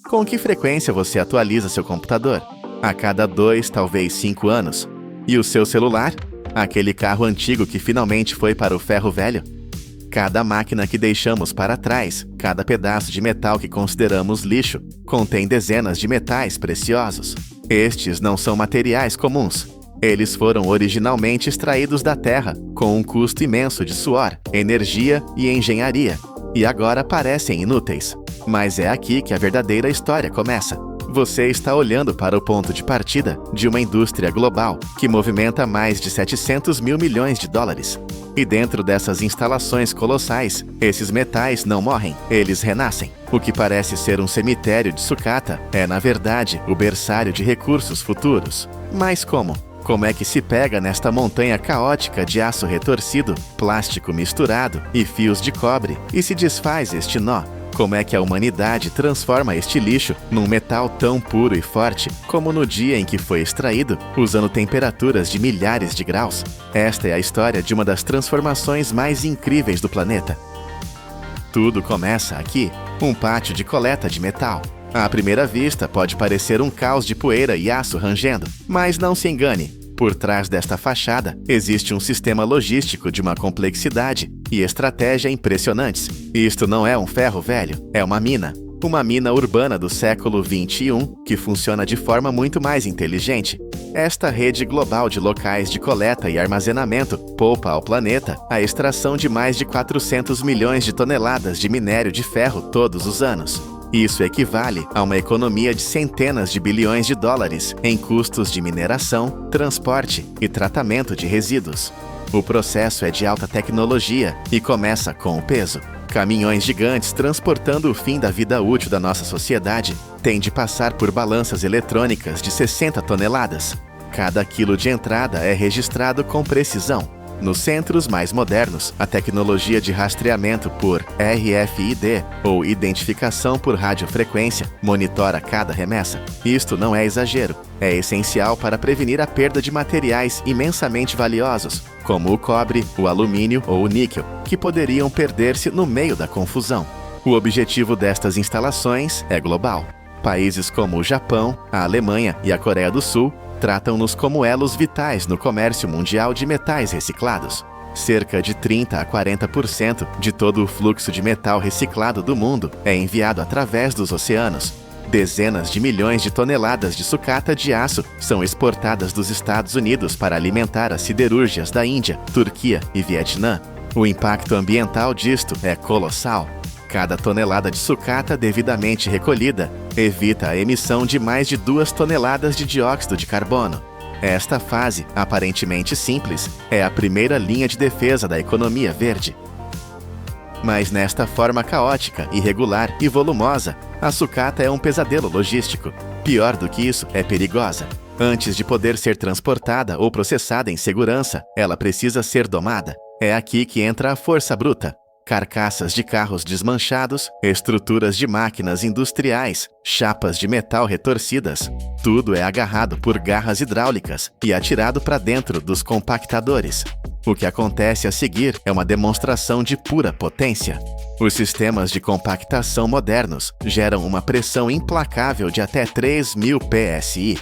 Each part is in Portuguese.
Com que frequência você atualiza seu computador? A cada 2, talvez 5 anos. E o seu celular? Aquele carro antigo que finalmente foi para o ferro velho? Cada máquina que deixamos para trás, cada pedaço de metal que consideramos lixo, contém dezenas de metais preciosos. Estes não são materiais comuns. Eles foram originalmente extraídos da terra, com um custo imenso de suor, energia e engenharia, e agora parecem inúteis. Mas é aqui que a verdadeira história começa. Você está olhando para o ponto de partida de uma indústria global que movimenta mais de 700 mil milhões de dólares. E dentro dessas instalações colossais, esses metais não morrem, eles renascem. O que parece ser um cemitério de sucata é, na verdade, o berçário de recursos futuros. Mas como? Como é que se pega nesta montanha caótica de aço retorcido, plástico misturado e fios de cobre e se desfaz este nó? Como é que a humanidade transforma este lixo num metal tão puro e forte como no dia em que foi extraído, usando temperaturas de milhares de graus? Esta é a história de uma das transformações mais incríveis do planeta. Tudo começa aqui, um pátio de coleta de metal. À primeira vista, pode parecer um caos de poeira e aço rangendo, mas não se engane. Por trás desta fachada, existe um sistema logístico de uma complexidade e estratégia impressionantes. Isto não é um ferro velho, é uma mina. Uma mina urbana do século XXI que funciona de forma muito mais inteligente. Esta rede global de locais de coleta e armazenamento poupa ao planeta a extração de mais de 400 milhões de toneladas de minério de ferro todos os anos. Isso equivale a uma economia de centenas de bilhões de dólares em custos de mineração, transporte e tratamento de resíduos. O processo é de alta tecnologia e começa com o peso. Caminhões gigantes transportando o fim da vida útil da nossa sociedade têm de passar por balanças eletrônicas de 60 toneladas. Cada quilo de entrada é registrado com precisão. Nos centros mais modernos, a tecnologia de rastreamento por RFID, ou identificação por radiofrequência, monitora cada remessa. Isto não é exagero, é essencial para prevenir a perda de materiais imensamente valiosos, como o cobre, o alumínio ou o níquel, que poderiam perder-se no meio da confusão. O objetivo destas instalações é global. Países como o Japão, a Alemanha e a Coreia do Sul tratam-nos como elos vitais no comércio mundial de metais reciclados. Cerca de 30 a 40% de todo o fluxo de metal reciclado do mundo é enviado através dos oceanos. Dezenas de milhões de toneladas de sucata de aço são exportadas dos Estados Unidos para alimentar as siderúrgias da Índia, Turquia e Vietnã. O impacto ambiental disto é colossal. Cada tonelada de sucata devidamente recolhida evita a emissão de mais de 2 toneladas de dióxido de carbono. Esta fase, aparentemente simples, é a primeira linha de defesa da economia verde. Mas nesta forma caótica, irregular e volumosa, a sucata é um pesadelo logístico. Pior do que isso, é perigosa. Antes de poder ser transportada ou processada em segurança, ela precisa ser domada. É aqui que entra a força bruta. Carcaças de carros desmanchados, estruturas de máquinas industriais, chapas de metal retorcidas. Tudo é agarrado por garras hidráulicas e atirado para dentro dos compactadores. O que acontece a seguir é uma demonstração de pura potência. Os sistemas de compactação modernos geram uma pressão implacável de até 3.000 psi.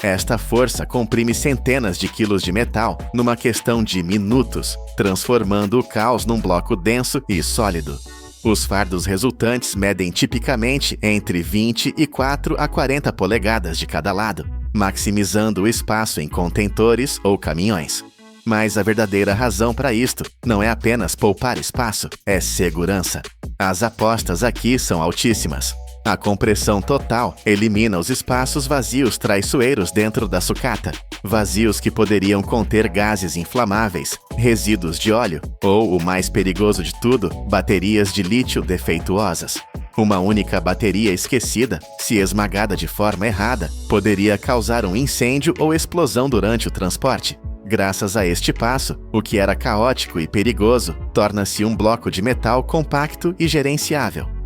Esta força comprime centenas de quilos de metal numa questão de minutos, transformando o caos num bloco denso e sólido. Os fardos resultantes medem tipicamente entre 24 a 40 polegadas de cada lado, maximizando o espaço em contentores ou caminhões. Mas a verdadeira razão para isto não é apenas poupar espaço, é segurança. As apostas aqui são altíssimas. A compressão total elimina os espaços vazios traiçoeiros dentro da sucata, vazios que poderiam conter gases inflamáveis, resíduos de óleo ou, o mais perigoso de tudo, baterias de lítio defeituosas. Uma única bateria esquecida, se esmagada de forma errada, poderia causar um incêndio ou explosão durante o transporte. Graças a este passo, o que era caótico e perigoso torna-se um bloco de metal compacto e gerenciável.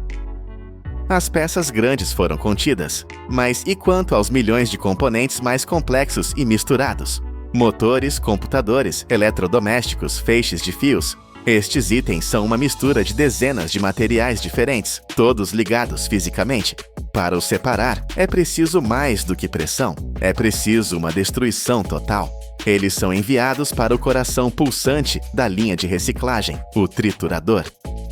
As peças grandes foram contidas, mas e quanto aos milhões de componentes mais complexos e misturados? Motores, computadores, eletrodomésticos, feixes de fios. Estes itens são uma mistura de dezenas de materiais diferentes, todos ligados fisicamente. Para os separar, é preciso mais do que pressão. É preciso uma destruição total. Eles são enviados para o coração pulsante da linha de reciclagem, o triturador.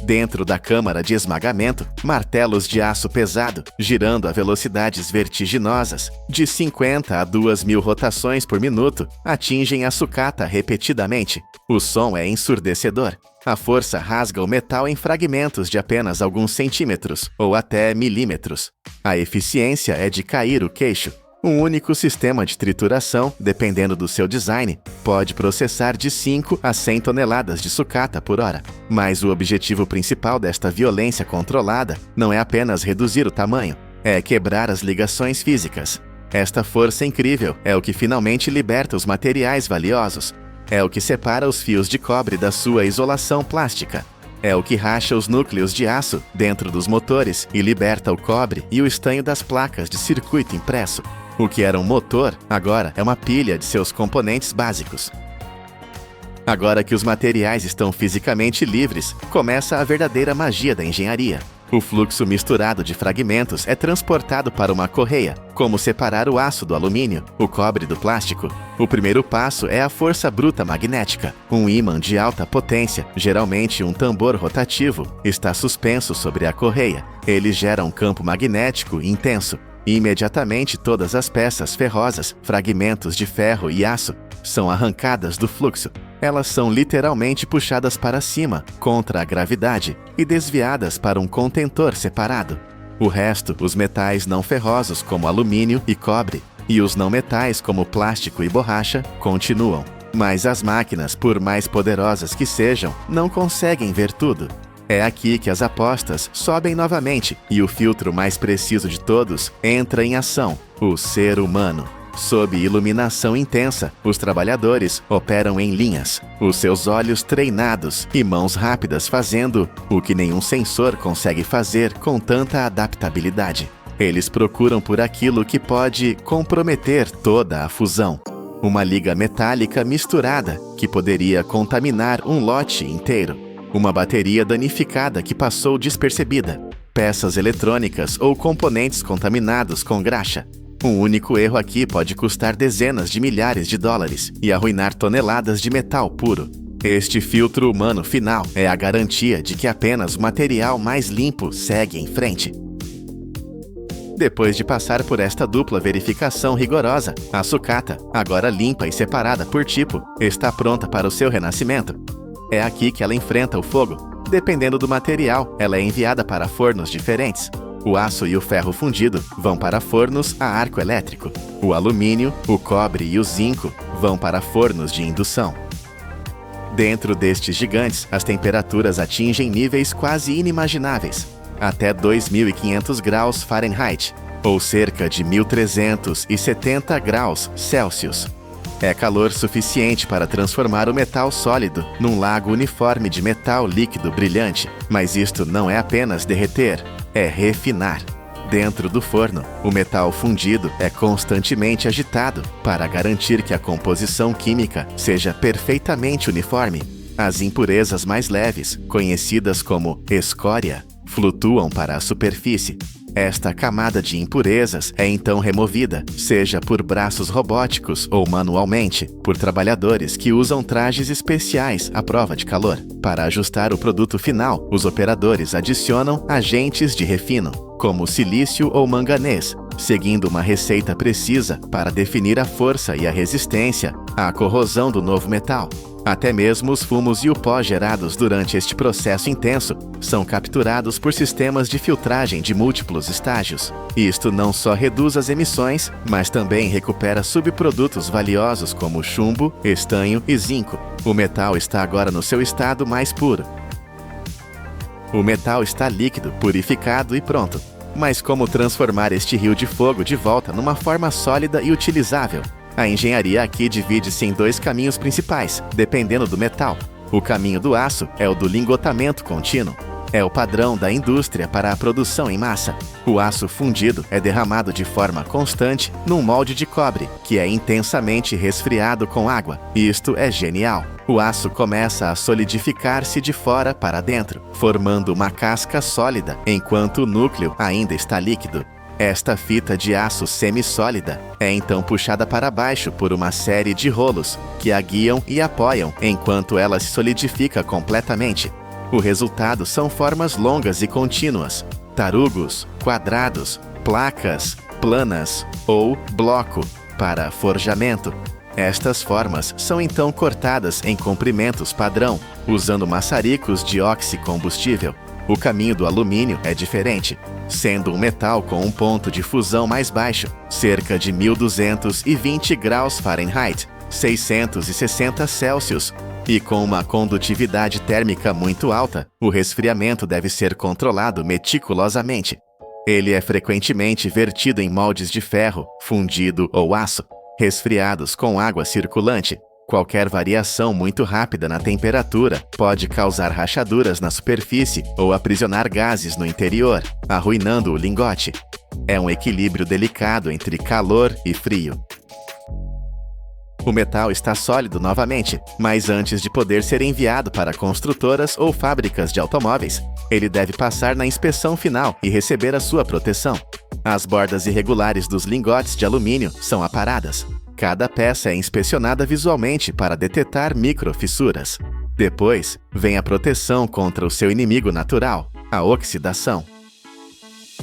Dentro da câmara de esmagamento, martelos de aço pesado, girando a velocidades vertiginosas, de 50 a 2.000 rotações por minuto, atingem a sucata repetidamente. O som é ensurdecedor. A força rasga o metal em fragmentos de apenas alguns centímetros, ou até milímetros. A eficiência é de cair o queixo. Um único sistema de trituração, dependendo do seu design, pode processar de 5 a 100 toneladas de sucata por hora. Mas o objetivo principal desta violência controlada não é apenas reduzir o tamanho, é quebrar as ligações físicas. Esta força incrível é o que finalmente liberta os materiais valiosos. É o que separa os fios de cobre da sua isolação plástica. É o que racha os núcleos de aço dentro dos motores e liberta o cobre e o estanho das placas de circuito impresso. O que era um motor, agora é uma pilha de seus componentes básicos. Agora que os materiais estão fisicamente livres, começa a verdadeira magia da engenharia. O fluxo misturado de fragmentos é transportado para uma correia, como separar o aço do alumínio, o cobre do plástico. O primeiro passo é a força bruta magnética. Um ímã de alta potência, geralmente um tambor rotativo, está suspenso sobre a correia. Ele gera um campo magnético intenso. Imediatamente todas as peças ferrosas, fragmentos de ferro e aço, são arrancadas do fluxo. Elas são literalmente puxadas para cima, contra a gravidade, e desviadas para um contentor separado. O resto, os metais não ferrosos como alumínio e cobre, e os não metais como plástico e borracha, continuam. Mas as máquinas, por mais poderosas que sejam, não conseguem ver tudo. É aqui que as apostas sobem novamente e o filtro mais preciso de todos entra em ação: o ser humano. Sob iluminação intensa, os trabalhadores operam em linhas, os seus olhos treinados e mãos rápidas fazendo o que nenhum sensor consegue fazer com tanta adaptabilidade. Eles procuram por aquilo que pode comprometer toda a fusão. Uma liga metálica misturada que poderia contaminar um lote inteiro. Uma bateria danificada que passou despercebida. Peças eletrônicas ou componentes contaminados com graxa. Um único erro aqui pode custar dezenas de milhares de dólares e arruinar toneladas de metal puro. Este filtro humano final é a garantia de que apenas o material mais limpo segue em frente. Depois de passar por esta dupla verificação rigorosa, a sucata, agora limpa e separada por tipo, está pronta para o seu renascimento. É aqui que ela enfrenta o fogo. Dependendo do material, ela é enviada para fornos diferentes. O aço e o ferro fundido vão para fornos a arco elétrico. O alumínio, o cobre e o zinco vão para fornos de indução. Dentro destes gigantes, as temperaturas atingem níveis quase inimagináveis, até 2.500 graus Fahrenheit, ou cerca de 1.370 graus Celsius. É calor suficiente para transformar o metal sólido num lago uniforme de metal líquido brilhante, mas isto não é apenas derreter, é refinar. Dentro do forno, o metal fundido é constantemente agitado para garantir que a composição química seja perfeitamente uniforme. As impurezas mais leves, conhecidas como escória, flutuam para a superfície. Esta camada de impurezas é então removida, seja por braços robóticos ou manualmente, por trabalhadores que usam trajes especiais à prova de calor. Para ajustar o produto final, os operadores adicionam agentes de refino, como silício ou manganês, seguindo uma receita precisa para definir a força e a resistência à corrosão do novo metal. Até mesmo os fumos e o pó gerados durante este processo intenso são capturados por sistemas de filtragem de múltiplos estágios. Isto não só reduz as emissões, mas também recupera subprodutos valiosos como chumbo, estanho e zinco. O metal está agora no seu estado mais puro. O metal está líquido, purificado e pronto. Mas como transformar este rio de fogo de volta numa forma sólida e utilizável? A engenharia aqui divide-se em dois caminhos principais, dependendo do metal. O caminho do aço é o do lingotamento contínuo. É o padrão da indústria para a produção em massa. O aço fundido é derramado de forma constante num molde de cobre, que é intensamente resfriado com água. Isto é genial. O aço começa a solidificar-se de fora para dentro, formando uma casca sólida, enquanto o núcleo ainda está líquido. Esta fita de aço semissólida é então puxada para baixo por uma série de rolos que a guiam e apoiam enquanto ela se solidifica completamente. O resultado são formas longas e contínuas, tarugos, quadrados, placas, planas ou bloco para forjamento. Estas formas são então cortadas em comprimentos padrão, usando maçaricos de oxicombustível. O caminho do alumínio é diferente, sendo um metal com um ponto de fusão mais baixo, cerca de 1220 graus Fahrenheit, 660 Celsius, e com uma condutividade térmica muito alta, o resfriamento deve ser controlado meticulosamente. Ele é frequentemente vertido em moldes de ferro, fundido ou aço, resfriados com água circulante. Qualquer variação muito rápida na temperatura pode causar rachaduras na superfície ou aprisionar gases no interior, arruinando o lingote. É um equilíbrio delicado entre calor e frio. O metal está sólido novamente, mas antes de poder ser enviado para construtoras ou fábricas de automóveis, ele deve passar na inspeção final e receber a sua proteção. As bordas irregulares dos lingotes de alumínio são aparadas. Cada peça é inspecionada visualmente para detectar microfissuras. Depois, vem a proteção contra o seu inimigo natural, a oxidação.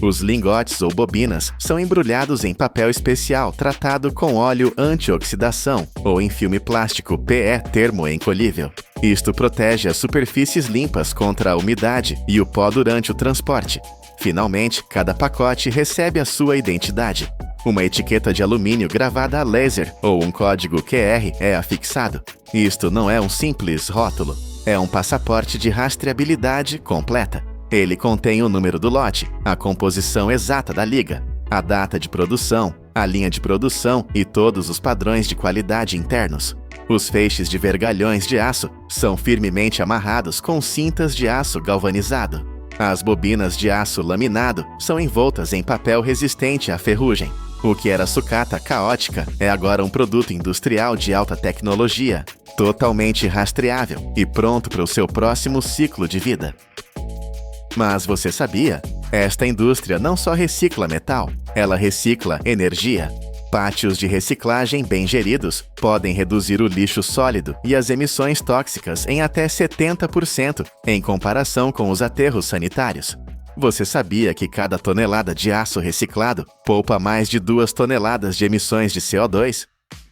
Os lingotes ou bobinas são embrulhados em papel especial tratado com óleo antioxidação ou em filme plástico PE termoencolhível. Isto protege as superfícies limpas contra a umidade e o pó durante o transporte. Finalmente, cada pacote recebe a sua identidade. Uma etiqueta de alumínio gravada a laser ou um código QR é afixado. Isto não é um simples rótulo, é um passaporte de rastreabilidade completa. Ele contém o número do lote, a composição exata da liga, a data de produção, a linha de produção e todos os padrões de qualidade internos. Os feixes de vergalhões de aço são firmemente amarrados com cintas de aço galvanizado. As bobinas de aço laminado são envoltas em papel resistente à ferrugem. O que era sucata caótica é agora um produto industrial de alta tecnologia, totalmente rastreável e pronto para o seu próximo ciclo de vida. Mas você sabia? Esta indústria não só recicla metal, ela recicla energia. Pátios de reciclagem bem geridos podem reduzir o lixo sólido e as emissões tóxicas em até 70% em comparação com os aterros sanitários. Você sabia que cada tonelada de aço reciclado poupa mais de 2 toneladas de emissões de CO2?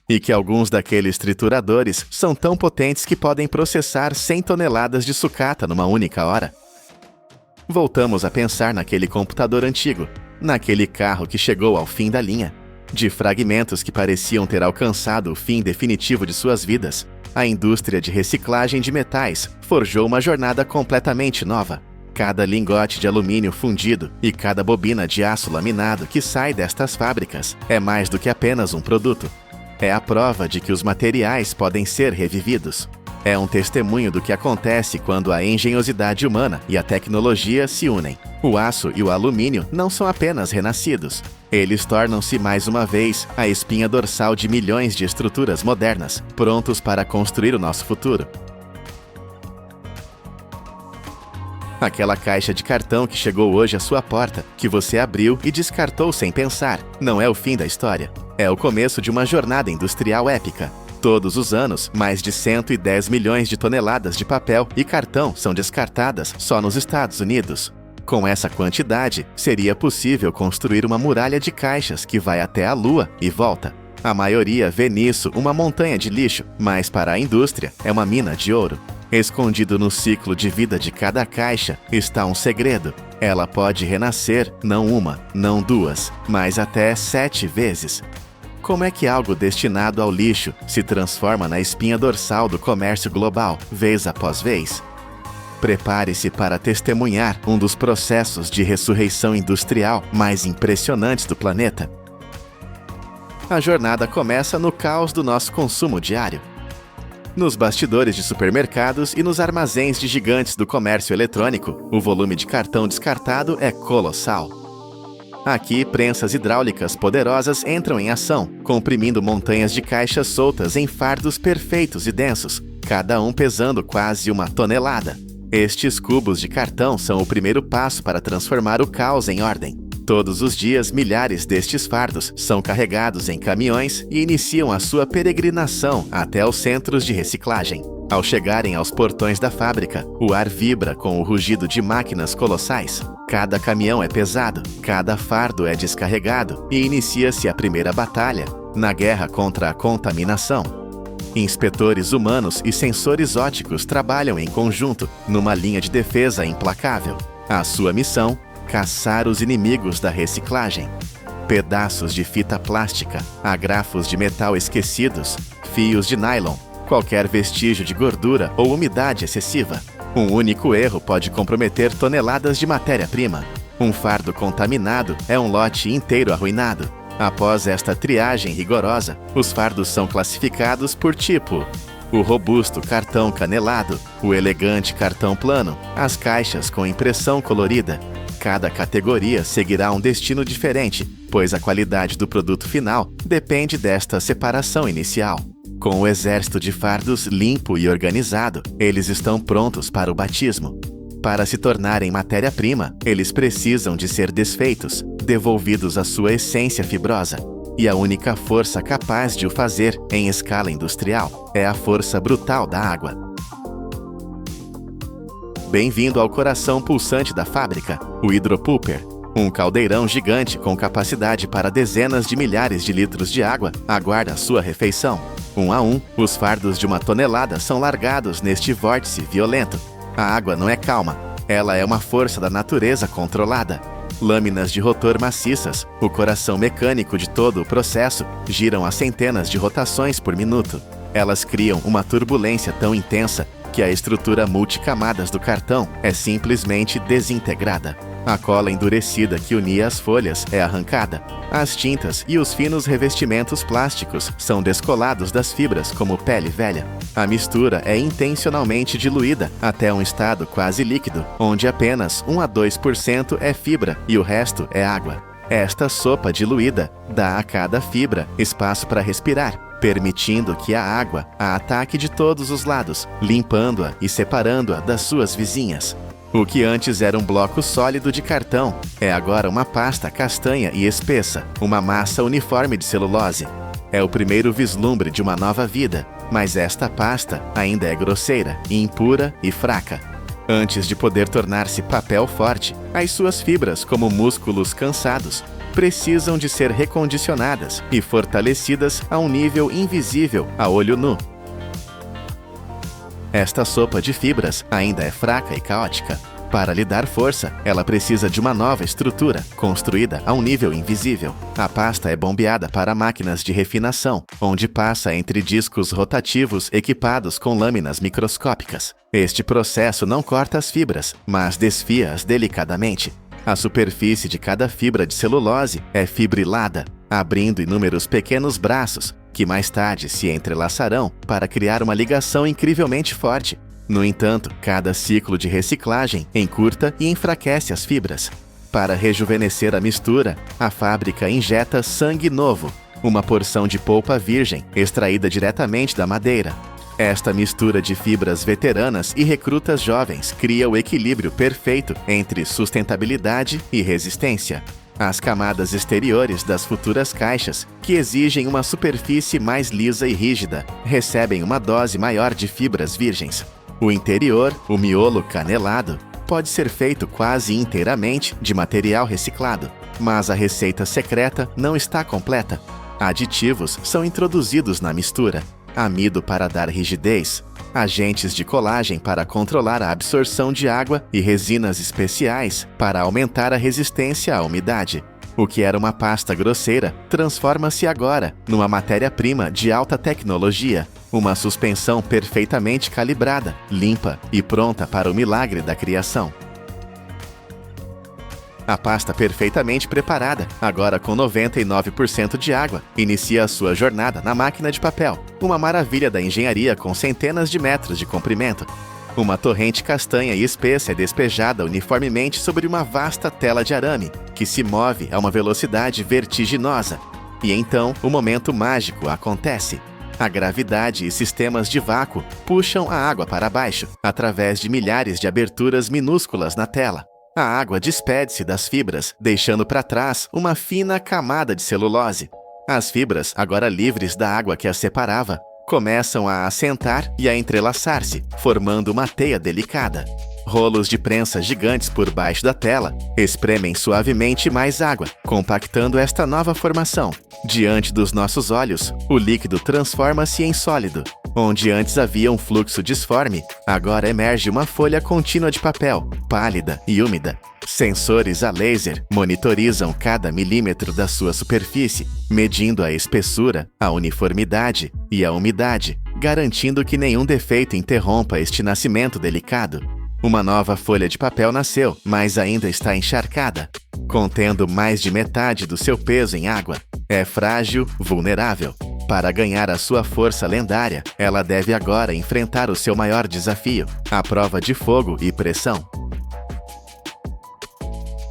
E que alguns daqueles trituradores são tão potentes que podem processar 100 toneladas de sucata numa única hora? Voltamos a pensar naquele computador antigo, naquele carro que chegou ao fim da linha. De fragmentos que pareciam ter alcançado o fim definitivo de suas vidas, a indústria de reciclagem de metais forjou uma jornada completamente nova. Cada lingote de alumínio fundido e cada bobina de aço laminado que sai destas fábricas é mais do que apenas um produto. É a prova de que os materiais podem ser revividos. É um testemunho do que acontece quando a engenhosidade humana e a tecnologia se unem. O aço e o alumínio não são apenas renascidos. Eles tornam-se mais uma vez a espinha dorsal de milhões de estruturas modernas, prontos para construir o nosso futuro. Aquela caixa de cartão que chegou hoje à sua porta, que você abriu e descartou sem pensar, não é o fim da história. É o começo de uma jornada industrial épica. Todos os anos, mais de 110 milhões de toneladas de papel e cartão são descartadas só nos Estados Unidos. Com essa quantidade, seria possível construir uma muralha de caixas que vai até a Lua e volta. A maioria vê nisso uma montanha de lixo, mas para a indústria é uma mina de ouro. Escondido no ciclo de vida de cada caixa está um segredo. Ela pode renascer não uma, não duas, mas até 7 vezes. Como é que algo destinado ao lixo se transforma na espinha dorsal do comércio global, vez após vez? Prepare-se para testemunhar um dos processos de ressurreição industrial mais impressionantes do planeta. A jornada começa no caos do nosso consumo diário. Nos bastidores de supermercados e nos armazéns de gigantes do comércio eletrônico, o volume de cartão descartado é colossal. Aqui, prensas hidráulicas poderosas entram em ação, comprimindo montanhas de caixas soltas em fardos perfeitos e densos, cada um pesando quase 1 tonelada. Estes cubos de cartão são o primeiro passo para transformar o caos em ordem. Todos os dias, milhares destes fardos são carregados em caminhões e iniciam a sua peregrinação até os centros de reciclagem. Ao chegarem aos portões da fábrica, o ar vibra com o rugido de máquinas colossais. Cada caminhão é pesado, cada fardo é descarregado e inicia-se a primeira batalha, na guerra contra a contaminação. Inspetores humanos e sensores ópticos trabalham em conjunto, numa linha de defesa implacável. A sua missão: caçar os inimigos da reciclagem. Pedaços de fita plástica, agrafos de metal esquecidos, fios de nylon, qualquer vestígio de gordura ou umidade excessiva. Um único erro pode comprometer toneladas de matéria-prima. Um fardo contaminado é um lote inteiro arruinado. Após esta triagem rigorosa, os fardos são classificados por tipo: o robusto cartão canelado, o elegante cartão plano, as caixas com impressão colorida. Cada categoria seguirá um destino diferente, pois a qualidade do produto final depende desta separação inicial. Com o exército de fardos limpo e organizado, eles estão prontos para o batismo. Para se tornarem matéria-prima, eles precisam de ser desfeitos, devolvidos à sua essência fibrosa. E a única força capaz de o fazer em escala industrial é a força brutal da água. Bem-vindo ao coração pulsante da fábrica, o hidropulper. Um caldeirão gigante com capacidade para dezenas de milhares de litros de água aguarda a sua refeição. Um a um, os fardos de 1 tonelada são largados neste vórtice violento. A água não é calma, ela é uma força da natureza controlada. Lâminas de rotor maciças, o coração mecânico de todo o processo, giram a centenas de rotações por minuto. Elas criam uma turbulência tão intensa que a estrutura multicamadas do cartão é simplesmente desintegrada. A cola endurecida que unia as folhas é arrancada. As tintas e os finos revestimentos plásticos são descolados das fibras como pele velha. A mistura é intencionalmente diluída até um estado quase líquido, onde apenas 1 a 2% é fibra e o resto é água. Esta sopa diluída dá a cada fibra espaço para respirar, permitindo que a água a ataque de todos os lados, limpando-a e separando-a das suas vizinhas. O que antes era um bloco sólido de cartão é agora uma pasta castanha e espessa, uma massa uniforme de celulose. É o primeiro vislumbre de uma nova vida, mas esta pasta ainda é grosseira, impura e fraca. Antes de poder tornar-se papel forte, as suas fibras, como músculos cansados, precisam de ser recondicionadas e fortalecidas a um nível invisível a olho nu. Esta sopa de fibras ainda é fraca e caótica. Para lhe dar força, ela precisa de uma nova estrutura, construída a um nível invisível. A pasta é bombeada para máquinas de refinação, onde passa entre discos rotativos equipados com lâminas microscópicas. Este processo não corta as fibras, mas desfia-as delicadamente. A superfície de cada fibra de celulose é fibrilada, abrindo inúmeros pequenos braços, que mais tarde se entrelaçarão para criar uma ligação incrivelmente forte. No entanto, cada ciclo de reciclagem encurta e enfraquece as fibras. Para rejuvenescer a mistura, a fábrica injeta sangue novo, uma porção de polpa virgem extraída diretamente da madeira. Esta mistura de fibras veteranas e recrutas jovens cria o equilíbrio perfeito entre sustentabilidade e resistência. As camadas exteriores das futuras caixas, que exigem uma superfície mais lisa e rígida, recebem uma dose maior de fibras virgens. O interior, o miolo canelado, pode ser feito quase inteiramente de material reciclado, mas a receita secreta não está completa. Aditivos são introduzidos na mistura: amido para dar rigidez, agentes de colagem para controlar a absorção de água e resinas especiais para aumentar a resistência à umidade. O que era uma pasta grosseira transforma-se agora numa matéria-prima de alta tecnologia, uma suspensão perfeitamente calibrada, limpa e pronta para o milagre da criação. A pasta perfeitamente preparada, agora com 99% de água, inicia a sua jornada na máquina de papel, uma maravilha da engenharia com centenas de metros de comprimento. Uma torrente castanha e espessa é despejada uniformemente sobre uma vasta tela de arame, que se move a uma velocidade vertiginosa. E então, o momento mágico acontece. A gravidade e sistemas de vácuo puxam a água para baixo, através de milhares de aberturas minúsculas na tela. A água despede-se das fibras, deixando para trás uma fina camada de celulose. As fibras, agora livres da água que as separava, começam a assentar e a entrelaçar-se, formando uma teia delicada. Rolos de prensa gigantes por baixo da tela espremem suavemente mais água, compactando esta nova formação. Diante dos nossos olhos, o líquido transforma-se em sólido. Onde antes havia um fluxo disforme, agora emerge uma folha contínua de papel, pálida e úmida. Sensores a laser monitorizam cada milímetro da sua superfície, medindo a espessura, a uniformidade e a umidade, garantindo que nenhum defeito interrompa este nascimento delicado. Uma nova folha de papel nasceu, mas ainda está encharcada, contendo mais de metade do seu peso em água. É frágil, vulnerável. Para ganhar a sua força lendária, ela deve agora enfrentar o seu maior desafio, a prova de fogo e pressão.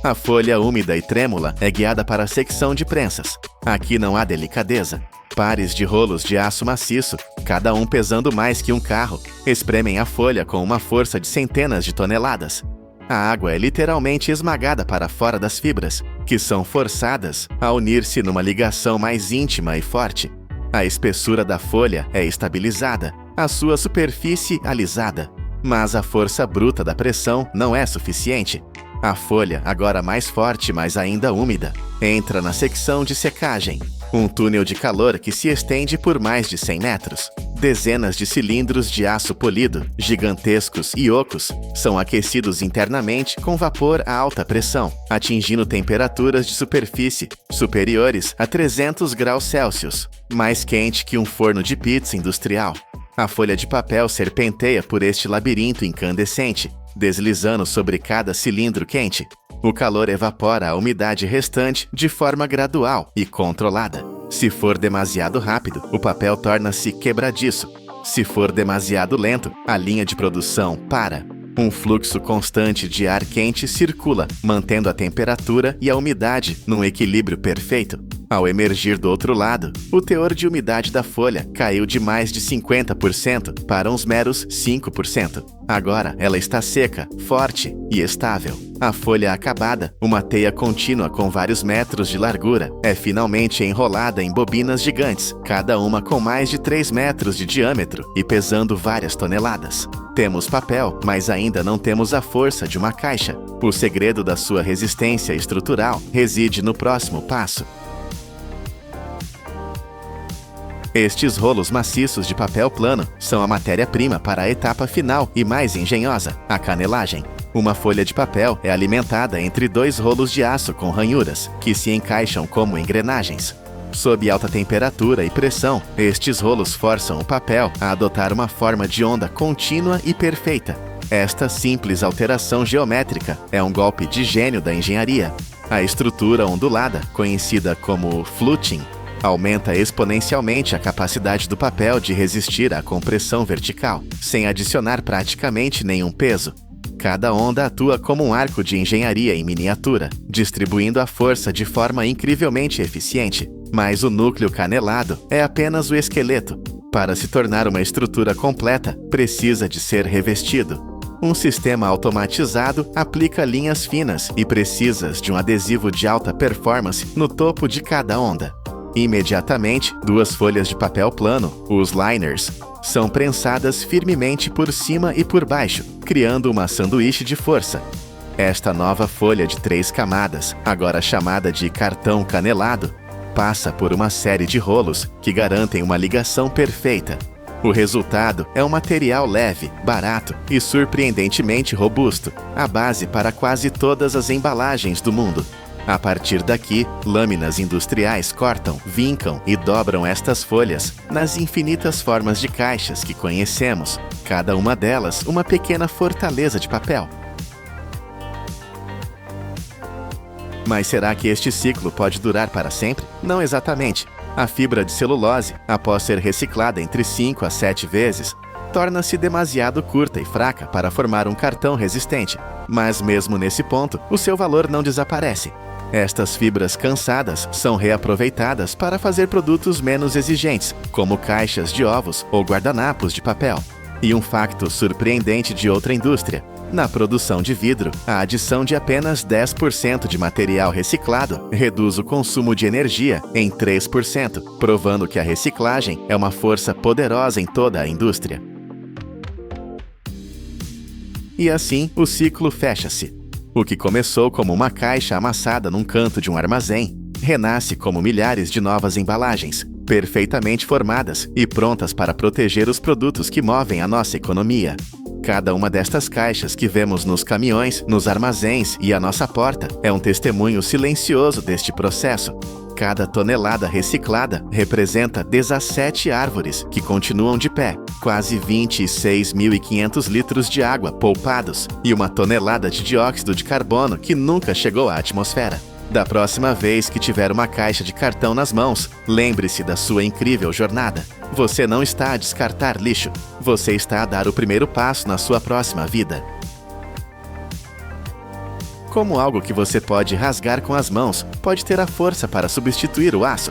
A folha úmida e trêmula é guiada para a secção de prensas. Aqui não há delicadeza. Pares de rolos de aço maciço, cada um pesando mais que um carro, espremem a folha com uma força de centenas de toneladas. A água é literalmente esmagada para fora das fibras, que são forçadas a unir-se numa ligação mais íntima e forte. A espessura da folha é estabilizada, a sua superfície alisada. Mas a força bruta da pressão não é suficiente. A folha, agora mais forte, mas ainda úmida, entra na secção de secagem. Um túnel de calor que se estende por mais de 100 metros. Dezenas de cilindros de aço polido, gigantescos e ocos, são aquecidos internamente com vapor a alta pressão, atingindo temperaturas de superfície superiores a 300 graus Celsius, mais quente que um forno de pizza industrial. A folha de papel serpenteia por este labirinto incandescente, deslizando sobre cada cilindro quente. O calor evapora a umidade restante de forma gradual e controlada. Se for demasiado rápido, o papel torna-se quebradiço. Se for demasiado lento, a linha de produção para. Um fluxo constante de ar quente circula, mantendo a temperatura e a umidade num equilíbrio perfeito. Ao emergir do outro lado, o teor de umidade da folha caiu de mais de 50% para uns meros 5%. Agora ela está seca, forte e estável. A folha acabada, uma teia contínua com vários metros de largura, é finalmente enrolada em bobinas gigantes, cada uma com mais de 3 metros de diâmetro e pesando várias toneladas. Temos papel, mas ainda não temos a força de uma caixa. O segredo da sua resistência estrutural reside no próximo passo. Estes rolos maciços de papel plano são a matéria-prima para a etapa final e mais engenhosa, a canelagem. Uma folha de papel é alimentada entre 2 rolos de aço com ranhuras, que se encaixam como engrenagens. Sob alta temperatura e pressão, estes rolos forçam o papel a adotar uma forma de onda contínua e perfeita. Esta simples alteração geométrica é um golpe de gênio da engenharia. A estrutura ondulada, conhecida como fluting, aumenta exponencialmente a capacidade do papel de resistir à compressão vertical, sem adicionar praticamente nenhum peso. Cada onda atua como um arco de engenharia em miniatura, distribuindo a força de forma incrivelmente eficiente. Mas o núcleo canelado é apenas o esqueleto. Para se tornar uma estrutura completa, precisa de ser revestido. Um sistema automatizado aplica linhas finas e precisas de um adesivo de alta performance no topo de cada onda. Imediatamente, 2 folhas de papel plano, os liners, são prensadas firmemente por cima e por baixo, criando uma sanduíche de força. Esta nova folha de 3 camadas, agora chamada de cartão canelado, passa por uma série de rolos que garantem uma ligação perfeita. O resultado é um material leve, barato e surpreendentemente robusto, a base para quase todas as embalagens do mundo. A partir daqui, lâminas industriais cortam, vincam e dobram estas folhas nas infinitas formas de caixas que conhecemos, cada uma delas uma pequena fortaleza de papel. Mas será que este ciclo pode durar para sempre? Não exatamente. A fibra de celulose, após ser reciclada entre 5 a 7 vezes, torna-se demasiado curta e fraca para formar um cartão resistente. Mas mesmo nesse ponto, o seu valor não desaparece. Estas fibras cansadas são reaproveitadas para fazer produtos menos exigentes, como caixas de ovos ou guardanapos de papel. E um facto surpreendente de outra indústria: Na produção de vidro, a adição de apenas 10% de material reciclado reduz o consumo de energia em 3%, provando que a reciclagem é uma força poderosa em toda a indústria. E assim, o ciclo fecha-se. O que começou como uma caixa amassada num canto de um armazém, renasce como milhares de novas embalagens, perfeitamente formadas e prontas para proteger os produtos que movem a nossa economia. Cada uma destas caixas que vemos nos caminhões, nos armazéns e à nossa porta é um testemunho silencioso deste processo. Cada tonelada reciclada representa 17 árvores que continuam de pé, quase 26.500 litros de água poupados e uma tonelada de dióxido de carbono que nunca chegou à atmosfera. Da próxima vez que tiver uma caixa de cartão nas mãos, lembre-se da sua incrível jornada. Você não está a descartar lixo, você está a dar o primeiro passo na sua próxima vida. Como algo que você pode rasgar com as mãos pode ter a força para substituir o aço?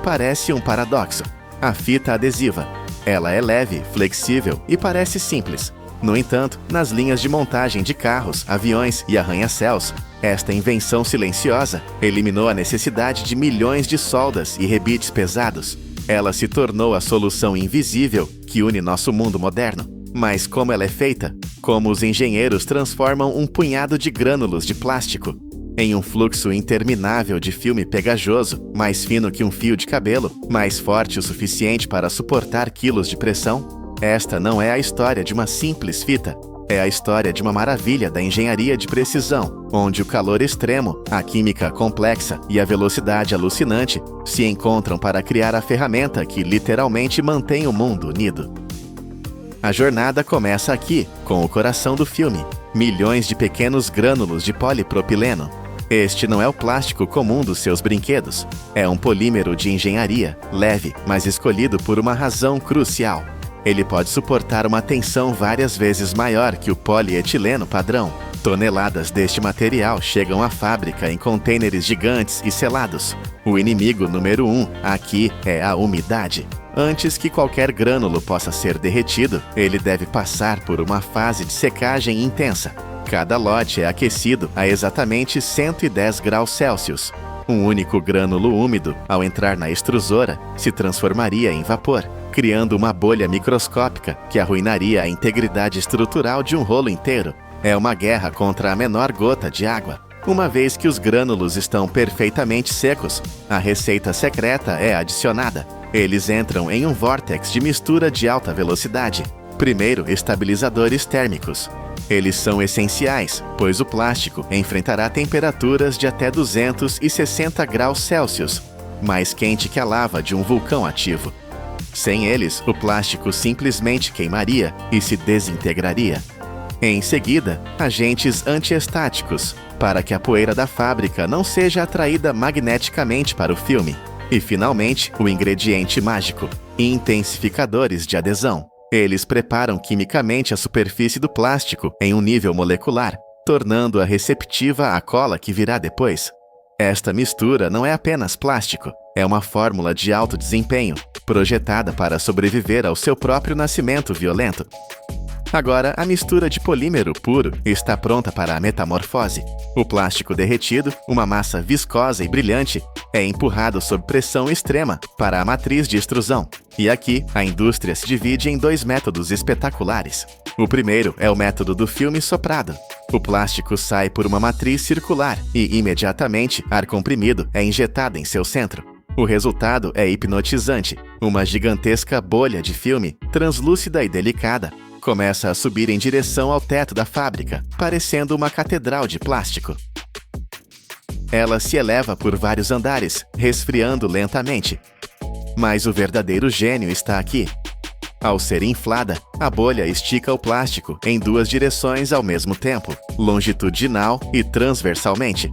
Parece um paradoxo. A fita adesiva. Ela é leve, flexível e parece simples. No entanto, nas linhas de montagem de carros, aviões e arranha-céus, esta invenção silenciosa eliminou a necessidade de milhões de soldas e rebites pesados. Ela se tornou a solução invisível que une nosso mundo moderno. Mas como ela é feita? Como os engenheiros transformam um punhado de grânulos de plástico em um fluxo interminável de filme pegajoso, mais fino que um fio de cabelo, mais forte o suficiente para suportar quilos de pressão? Esta não é a história de uma simples fita. É a história de uma maravilha da engenharia de precisão, onde o calor extremo, a química complexa e a velocidade alucinante se encontram para criar a ferramenta que literalmente mantém o mundo unido. A jornada começa aqui, com o coração do filme, milhões de pequenos grânulos de polipropileno. Este não é o plástico comum dos seus brinquedos. É um polímero de engenharia, leve, mas escolhido por uma razão crucial. Ele pode suportar uma tensão várias vezes maior que o polietileno padrão. Toneladas deste material chegam à fábrica em contêineres gigantes e selados. O inimigo número 1 aqui é a umidade. Antes que qualquer grânulo possa ser derretido, ele deve passar por uma fase de secagem intensa. Cada lote é aquecido a exatamente 110 graus Celsius. Um único grânulo úmido, ao entrar na extrusora, se transformaria em vapor, criando uma bolha microscópica que arruinaria a integridade estrutural de um rolo inteiro. É uma guerra contra a menor gota de água. Uma vez que os grânulos estão perfeitamente secos, a receita secreta é adicionada. Eles entram em um vórtex de mistura de alta velocidade. Primeiro, estabilizadores térmicos. Eles são essenciais, pois o plástico enfrentará temperaturas de até 260 graus Celsius, mais quente que a lava de um vulcão ativo. Sem eles, o plástico simplesmente queimaria e se desintegraria. Em seguida, agentes antiestáticos, para que a poeira da fábrica não seja atraída magneticamente para o filme. E, finalmente, o ingrediente mágico, intensificadores de adesão. Eles preparam quimicamente a superfície do plástico em um nível molecular, tornando-a receptiva à cola que virá depois. Esta mistura não é apenas plástico, é uma fórmula de alto desempenho, projetada para sobreviver ao seu próprio nascimento violento. Agora, a mistura de polímero puro está pronta para a metamorfose. O plástico derretido, uma massa viscosa e brilhante, é empurrado sob pressão extrema para a matriz de extrusão. E aqui, a indústria se divide em dois métodos espetaculares. O primeiro é o método do filme soprado. O plástico sai por uma matriz circular e, imediatamente, ar comprimido é injetado em seu centro. O resultado é hipnotizante. Uma gigantesca bolha de filme, translúcida e delicada, começa a subir em direção ao teto da fábrica, parecendo uma catedral de plástico. Ela se eleva por vários andares, resfriando lentamente. Mas o verdadeiro gênio está aqui. Ao ser inflada, a bolha estica o plástico em duas direções ao mesmo tempo, longitudinal e transversalmente.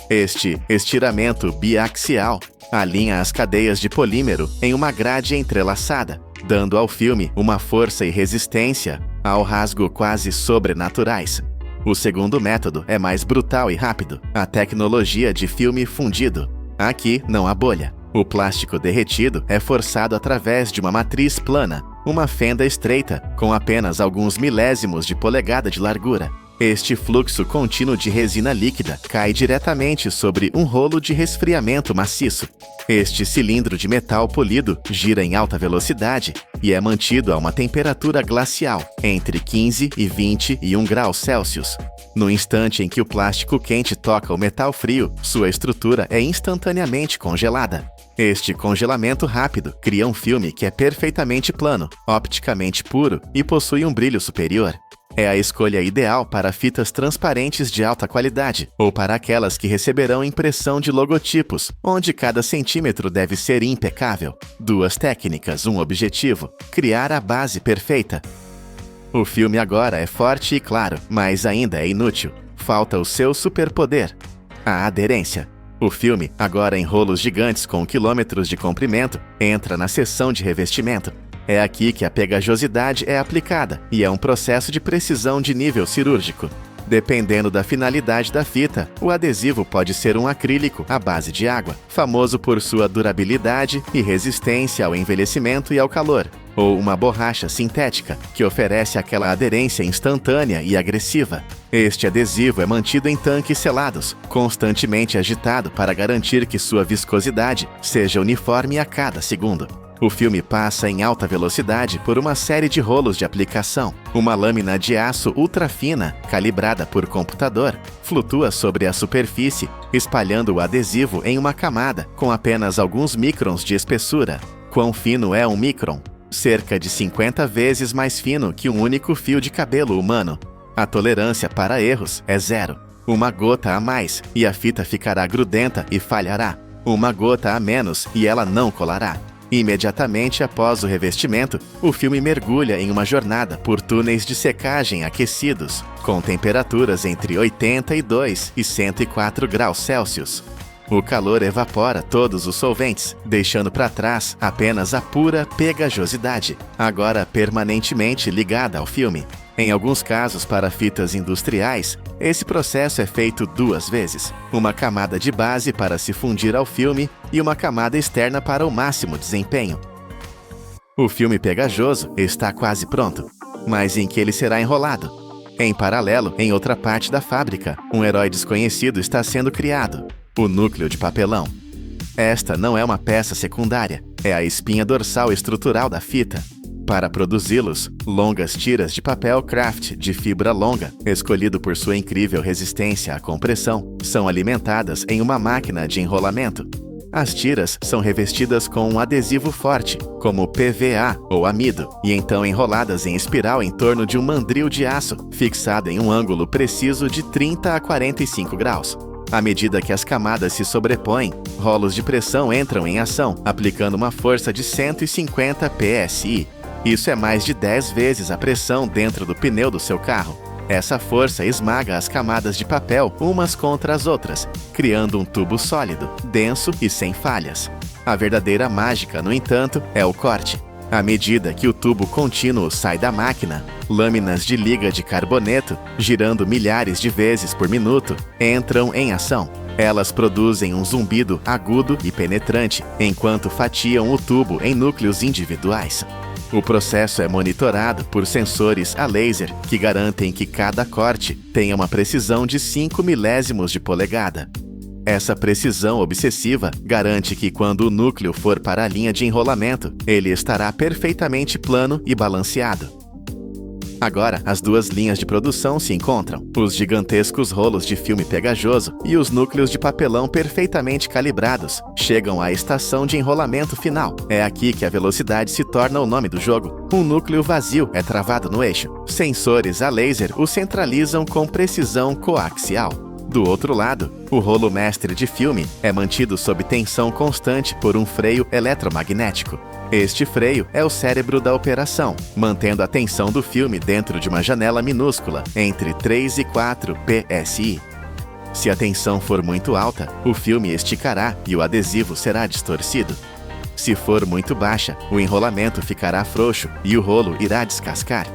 Este estiramento biaxial alinha as cadeias de polímero em uma grade entrelaçada, dando ao filme uma força e resistência ao rasgo quase sobrenaturais. O segundo método é mais brutal e rápido, a tecnologia de filme fundido. Aqui não há bolha. O plástico derretido é forçado através de uma matriz plana, uma fenda estreita, com apenas alguns milésimos de polegada de largura. Este fluxo contínuo de resina líquida cai diretamente sobre um rolo de resfriamento maciço. Este cilindro de metal polido gira em alta velocidade e é mantido a uma temperatura glacial, entre 15 e 21 graus Celsius. No instante em que o plástico quente toca o metal frio, sua estrutura é instantaneamente congelada. Este congelamento rápido cria um filme que é perfeitamente plano, opticamente puro e possui um brilho superior. É a escolha ideal para fitas transparentes de alta qualidade ou para aquelas que receberão impressão de logotipos, onde cada centímetro deve ser impecável. 2 técnicas, um objetivo: criar a base perfeita. O filme agora é forte e claro, mas ainda é inútil. Falta o seu superpoder: a aderência. O filme, agora em rolos gigantes com quilômetros de comprimento, entra na seção de revestimento. É aqui que a pegajosidade é aplicada e é um processo de precisão de nível cirúrgico. Dependendo da finalidade da fita, o adesivo pode ser um acrílico à base de água, famoso por sua durabilidade e resistência ao envelhecimento e ao calor, ou uma borracha sintética, que oferece aquela aderência instantânea e agressiva. Este adesivo é mantido em tanques selados, constantemente agitado para garantir que sua viscosidade seja uniforme a cada segundo. O filme passa em alta velocidade por uma série de rolos de aplicação. Uma lâmina de aço ultra fina, calibrada por computador, flutua sobre a superfície, espalhando o adesivo em uma camada com apenas alguns microns de espessura. Quão fino é um micron? Cerca de 50 vezes mais fino que um único fio de cabelo humano. A tolerância para erros é 0. Uma gota a mais e a fita ficará grudenta e falhará. Uma gota a menos e ela não colará. Imediatamente após o revestimento, o filme mergulha em uma jornada por túneis de secagem aquecidos, com temperaturas entre 82 e 104 graus Celsius. O calor evapora todos os solventes, deixando para trás apenas a pura pegajosidade, agora permanentemente ligada ao filme. Em alguns casos, para fitas industriais, esse processo é feito 2 vezes. Uma camada de base para se fundir ao filme e uma camada externa para o máximo desempenho. O filme pegajoso está quase pronto, mas em que ele será enrolado? Em paralelo, em outra parte da fábrica, um herói desconhecido está sendo criado: o núcleo de papelão. Esta não é uma peça secundária, é a espinha dorsal estrutural da fita. Para produzi-los, longas tiras de papel craft de fibra longa, escolhido por sua incrível resistência à compressão, são alimentadas em uma máquina de enrolamento. As tiras são revestidas com um adesivo forte, como PVA ou amido, e então enroladas em espiral em torno de um mandril de aço, fixado em um ângulo preciso de 30 a 45 graus. À medida que as camadas se sobrepõem, rolos de pressão entram em ação, aplicando uma força de 150 psi. Isso é mais de 10 vezes a pressão dentro do pneu do seu carro. Essa força esmaga as camadas de papel umas contra as outras, criando um tubo sólido, denso e sem falhas. A verdadeira mágica, no entanto, é o corte. À medida que o tubo contínuo sai da máquina, lâminas de liga de carboneto, girando milhares de vezes por minuto, entram em ação. Elas produzem um zumbido agudo e penetrante, enquanto fatiam o tubo em núcleos individuais. O processo é monitorado por sensores a laser que garantem que cada corte tenha uma precisão de 5 milésimos de polegada. Essa precisão obsessiva garante que quando o núcleo for para a linha de enrolamento, ele estará perfeitamente plano e balanceado. Agora, as 2 linhas de produção se encontram, os gigantescos rolos de filme pegajoso e os núcleos de papelão perfeitamente calibrados chegam à estação de enrolamento final. É aqui que a velocidade se torna o nome do jogo. Um núcleo vazio é travado no eixo. Sensores a laser o centralizam com precisão coaxial. Do outro lado, o rolo mestre de filme é mantido sob tensão constante por um freio eletromagnético. Este freio é o cérebro da operação, mantendo a tensão do filme dentro de uma janela minúscula, entre 3 e 4 psi. Se a tensão for muito alta, o filme esticará e o adesivo será distorcido. Se for muito baixa, o enrolamento ficará frouxo e o rolo irá descascar.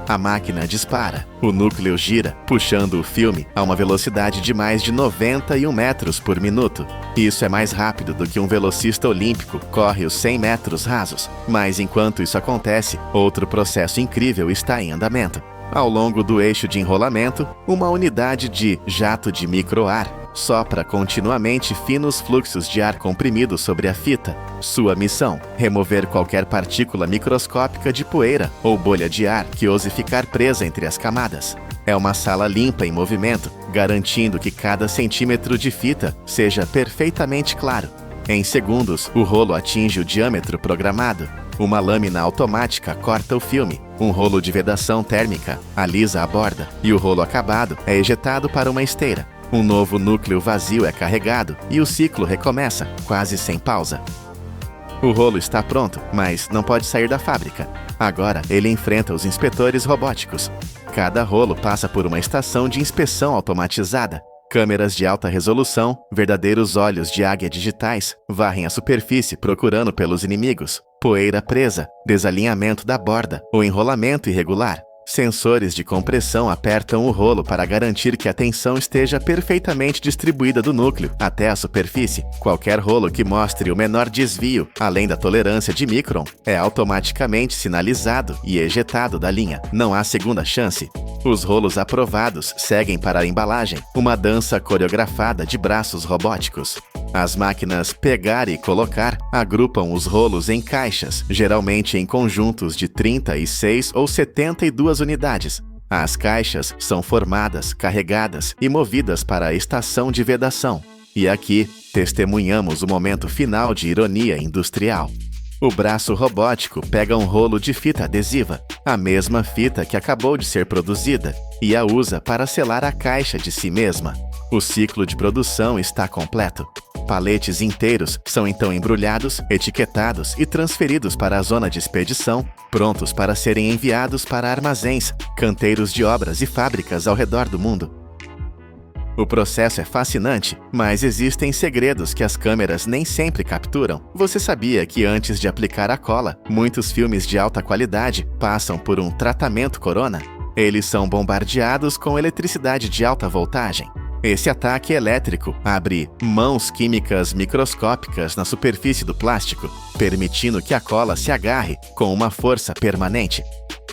A máquina dispara, o núcleo gira, puxando o filme a uma velocidade de mais de 91 metros por minuto. Isso é mais rápido do que um velocista olímpico corre os 100 metros rasos. Mas enquanto isso acontece, outro processo incrível está em andamento. Ao longo do eixo de enrolamento, uma unidade de jato de microar sopra continuamente finos fluxos de ar comprimido sobre a fita. Sua missão: remover qualquer partícula microscópica de poeira ou bolha de ar que ouse ficar presa entre as camadas. É uma sala limpa em movimento, garantindo que cada centímetro de fita seja perfeitamente claro. Em segundos, o rolo atinge o diâmetro programado. Uma lâmina automática corta o filme, um rolo de vedação térmica alisa a borda e o rolo acabado é ejetado para uma esteira. Um novo núcleo vazio é carregado e o ciclo recomeça, quase sem pausa. O rolo está pronto, mas não pode sair da fábrica. Agora ele enfrenta os inspetores robóticos. Cada rolo passa por uma estação de inspeção automatizada. Câmeras de alta resolução, verdadeiros olhos de águia digitais, varrem a superfície procurando pelos inimigos. Poeira presa, desalinhamento da borda ou enrolamento irregular. Sensores de compressão apertam o rolo para garantir que a tensão esteja perfeitamente distribuída do núcleo até a superfície. Qualquer rolo que mostre o menor desvio, além da tolerância de micron, é automaticamente sinalizado e ejetado da linha. Não há segunda chance. Os rolos aprovados seguem para a embalagem, uma dança coreografada de braços robóticos. As máquinas pegar e colocar agrupam os rolos em caixas, geralmente em conjuntos de 36 ou 72 unidades. As caixas são formadas, carregadas e movidas para a estação de vedação. E aqui, testemunhamos o momento final de ironia industrial. O braço robótico pega um rolo de fita adesiva, a mesma fita que acabou de ser produzida, e a usa para selar a caixa de si mesma. O ciclo de produção está completo. Paletes inteiros são então embrulhados, etiquetados e transferidos para a zona de expedição, prontos para serem enviados para armazéns, canteiros de obras e fábricas ao redor do mundo. O processo é fascinante, mas existem segredos que as câmeras nem sempre capturam. Você sabia que antes de aplicar a cola, muitos filmes de alta qualidade passam por um tratamento corona? Eles são bombardeados com eletricidade de alta voltagem. Esse ataque elétrico abre mãos químicas microscópicas na superfície do plástico, permitindo que a cola se agarre com uma força permanente.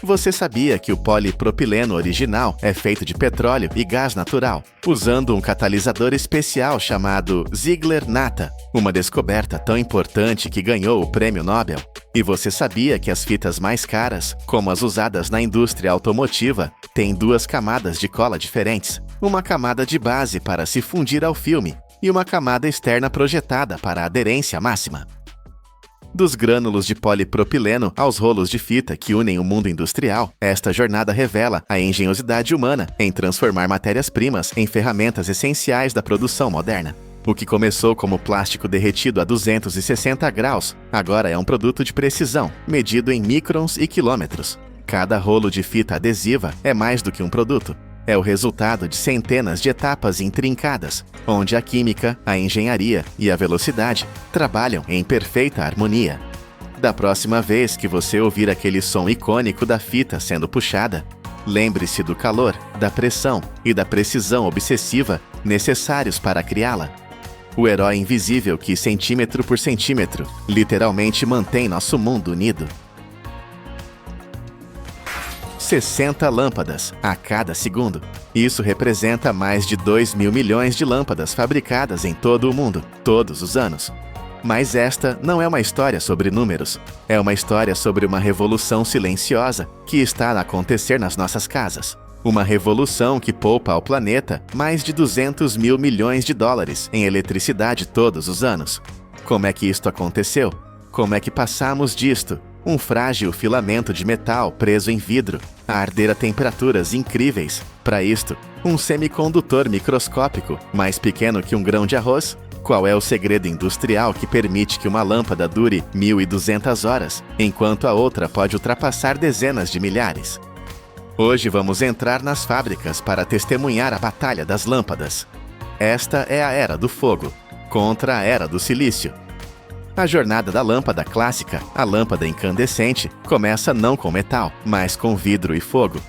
Você sabia que o polipropileno original é feito de petróleo e gás natural, usando um catalisador especial chamado Ziegler-Natta, uma descoberta tão importante que ganhou o Prêmio Nobel? E você sabia que as fitas mais caras, como as usadas na indústria automotiva, têm duas camadas de cola diferentes? Uma camada de base para se fundir ao filme e uma camada externa projetada para a aderência máxima. Dos grânulos de polipropileno aos rolos de fita que unem o mundo industrial, esta jornada revela a engenhosidade humana em transformar matérias-primas em ferramentas essenciais da produção moderna. O que começou como plástico derretido a 260 graus, agora é um produto de precisão, medido em microns e quilômetros. Cada rolo de fita adesiva é mais do que um produto. É o resultado de centenas de etapas intrincadas, onde a química, a engenharia e a velocidade trabalham em perfeita harmonia. Da próxima vez que você ouvir aquele som icônico da fita sendo puxada, lembre-se do calor, da pressão e da precisão obsessiva necessários para criá-la. O herói invisível que, centímetro por centímetro, literalmente mantém nosso mundo unido. 60 lâmpadas a cada segundo. Isso representa mais de 2 mil milhões de lâmpadas fabricadas em todo o mundo, todos os anos. Mas esta não é uma história sobre números. É uma história sobre uma revolução silenciosa que está a acontecer nas nossas casas. Uma revolução que poupa ao planeta mais de 200 mil milhões de dólares em eletricidade todos os anos. Como é que isto aconteceu? Como é que passamos disto? Um frágil filamento de metal preso em vidro, a arder a temperaturas incríveis. Para isto, um semicondutor microscópico, mais pequeno que um grão de arroz? Qual é o segredo industrial que permite que uma lâmpada dure 1.200 horas, enquanto a outra pode ultrapassar dezenas de milhares? Hoje vamos entrar nas fábricas para testemunhar a batalha das lâmpadas. Esta é a Era do Fogo, contra a Era do Silício. A jornada da lâmpada clássica, a lâmpada incandescente, começa não com metal, mas com vidro e fogo.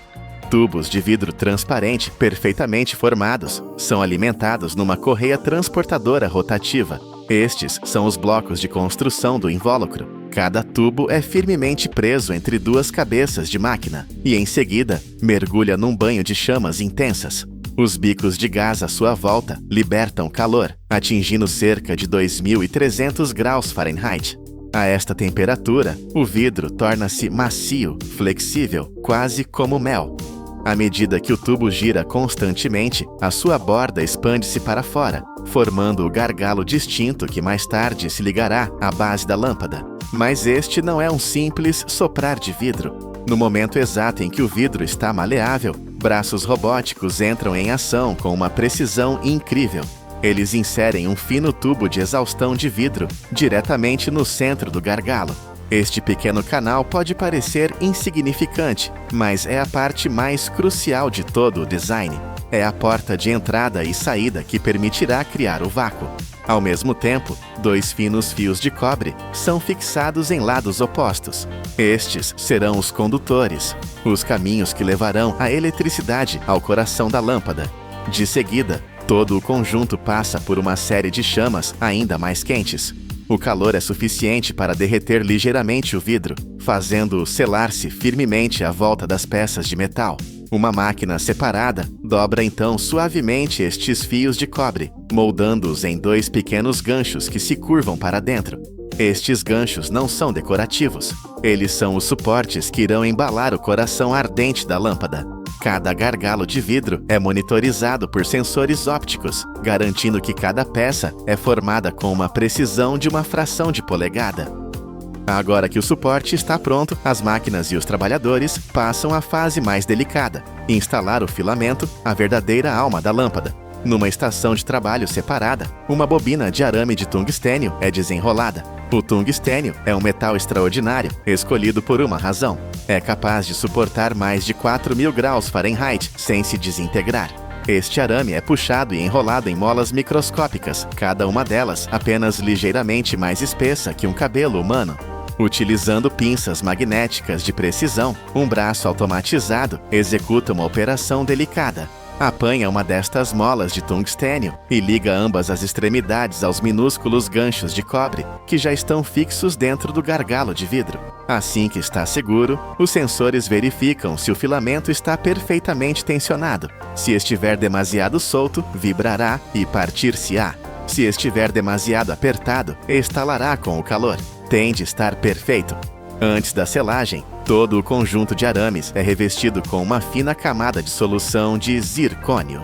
Tubos de vidro transparente, perfeitamente formados, são alimentados numa correia transportadora rotativa. Estes são os blocos de construção do invólucro. Cada tubo é firmemente preso entre duas cabeças de máquina e, em seguida, mergulha num banho de chamas intensas. Os bicos de gás à sua volta libertam calor, atingindo cerca de 2.300 graus Fahrenheit. A esta temperatura, o vidro torna-se macio, flexível, quase como mel. À medida que o tubo gira constantemente, a sua borda expande-se para fora, formando o gargalo distinto que mais tarde se ligará à base da lâmpada. Mas este não é um simples soprar de vidro. No momento exato em que o vidro está maleável, braços robóticos entram em ação com uma precisão incrível. Eles inserem um fino tubo de exaustão de vidro diretamente no centro do gargalo. Este pequeno canal pode parecer insignificante, mas é a parte mais crucial de todo o design. É a porta de entrada e saída que permitirá criar o vácuo. Ao mesmo tempo, 2 finos fios de cobre são fixados em lados opostos. Estes serão os condutores, os caminhos que levarão a eletricidade ao coração da lâmpada. De seguida, todo o conjunto passa por uma série de chamas ainda mais quentes. O calor é suficiente para derreter ligeiramente o vidro, fazendo-o selar-se firmemente à volta das peças de metal. Uma máquina separada dobra então suavemente estes fios de cobre, moldando-os em 2 pequenos ganchos que se curvam para dentro. Estes ganchos não são decorativos. Eles são os suportes que irão embalar o coração ardente da lâmpada. Cada gargalo de vidro é monitorizado por sensores ópticos, garantindo que cada peça é formada com uma precisão de uma fração de polegada. Agora que o suporte está pronto, as máquinas e os trabalhadores passam à fase mais delicada: instalar o filamento, a verdadeira alma da lâmpada. Numa estação de trabalho separada, uma bobina de arame de tungstênio é desenrolada. O tungstênio é um metal extraordinário, escolhido por uma razão. É capaz de suportar mais de 4.000 graus Fahrenheit sem se desintegrar. Este arame é puxado e enrolado em molas microscópicas, cada uma delas apenas ligeiramente mais espessa que um cabelo humano. Utilizando pinças magnéticas de precisão, um braço automatizado executa uma operação delicada. Apanha uma destas molas de tungstênio e liga ambas as extremidades aos minúsculos ganchos de cobre que já estão fixos dentro do gargalo de vidro. Assim que está seguro, os sensores verificam se o filamento está perfeitamente tensionado. Se estiver demasiado solto, vibrará e partir-se-á. Se estiver demasiado apertado, estalará com o calor. Tem de estar perfeito. Antes da selagem, todo o conjunto de arames é revestido com uma fina camada de solução de zircônio.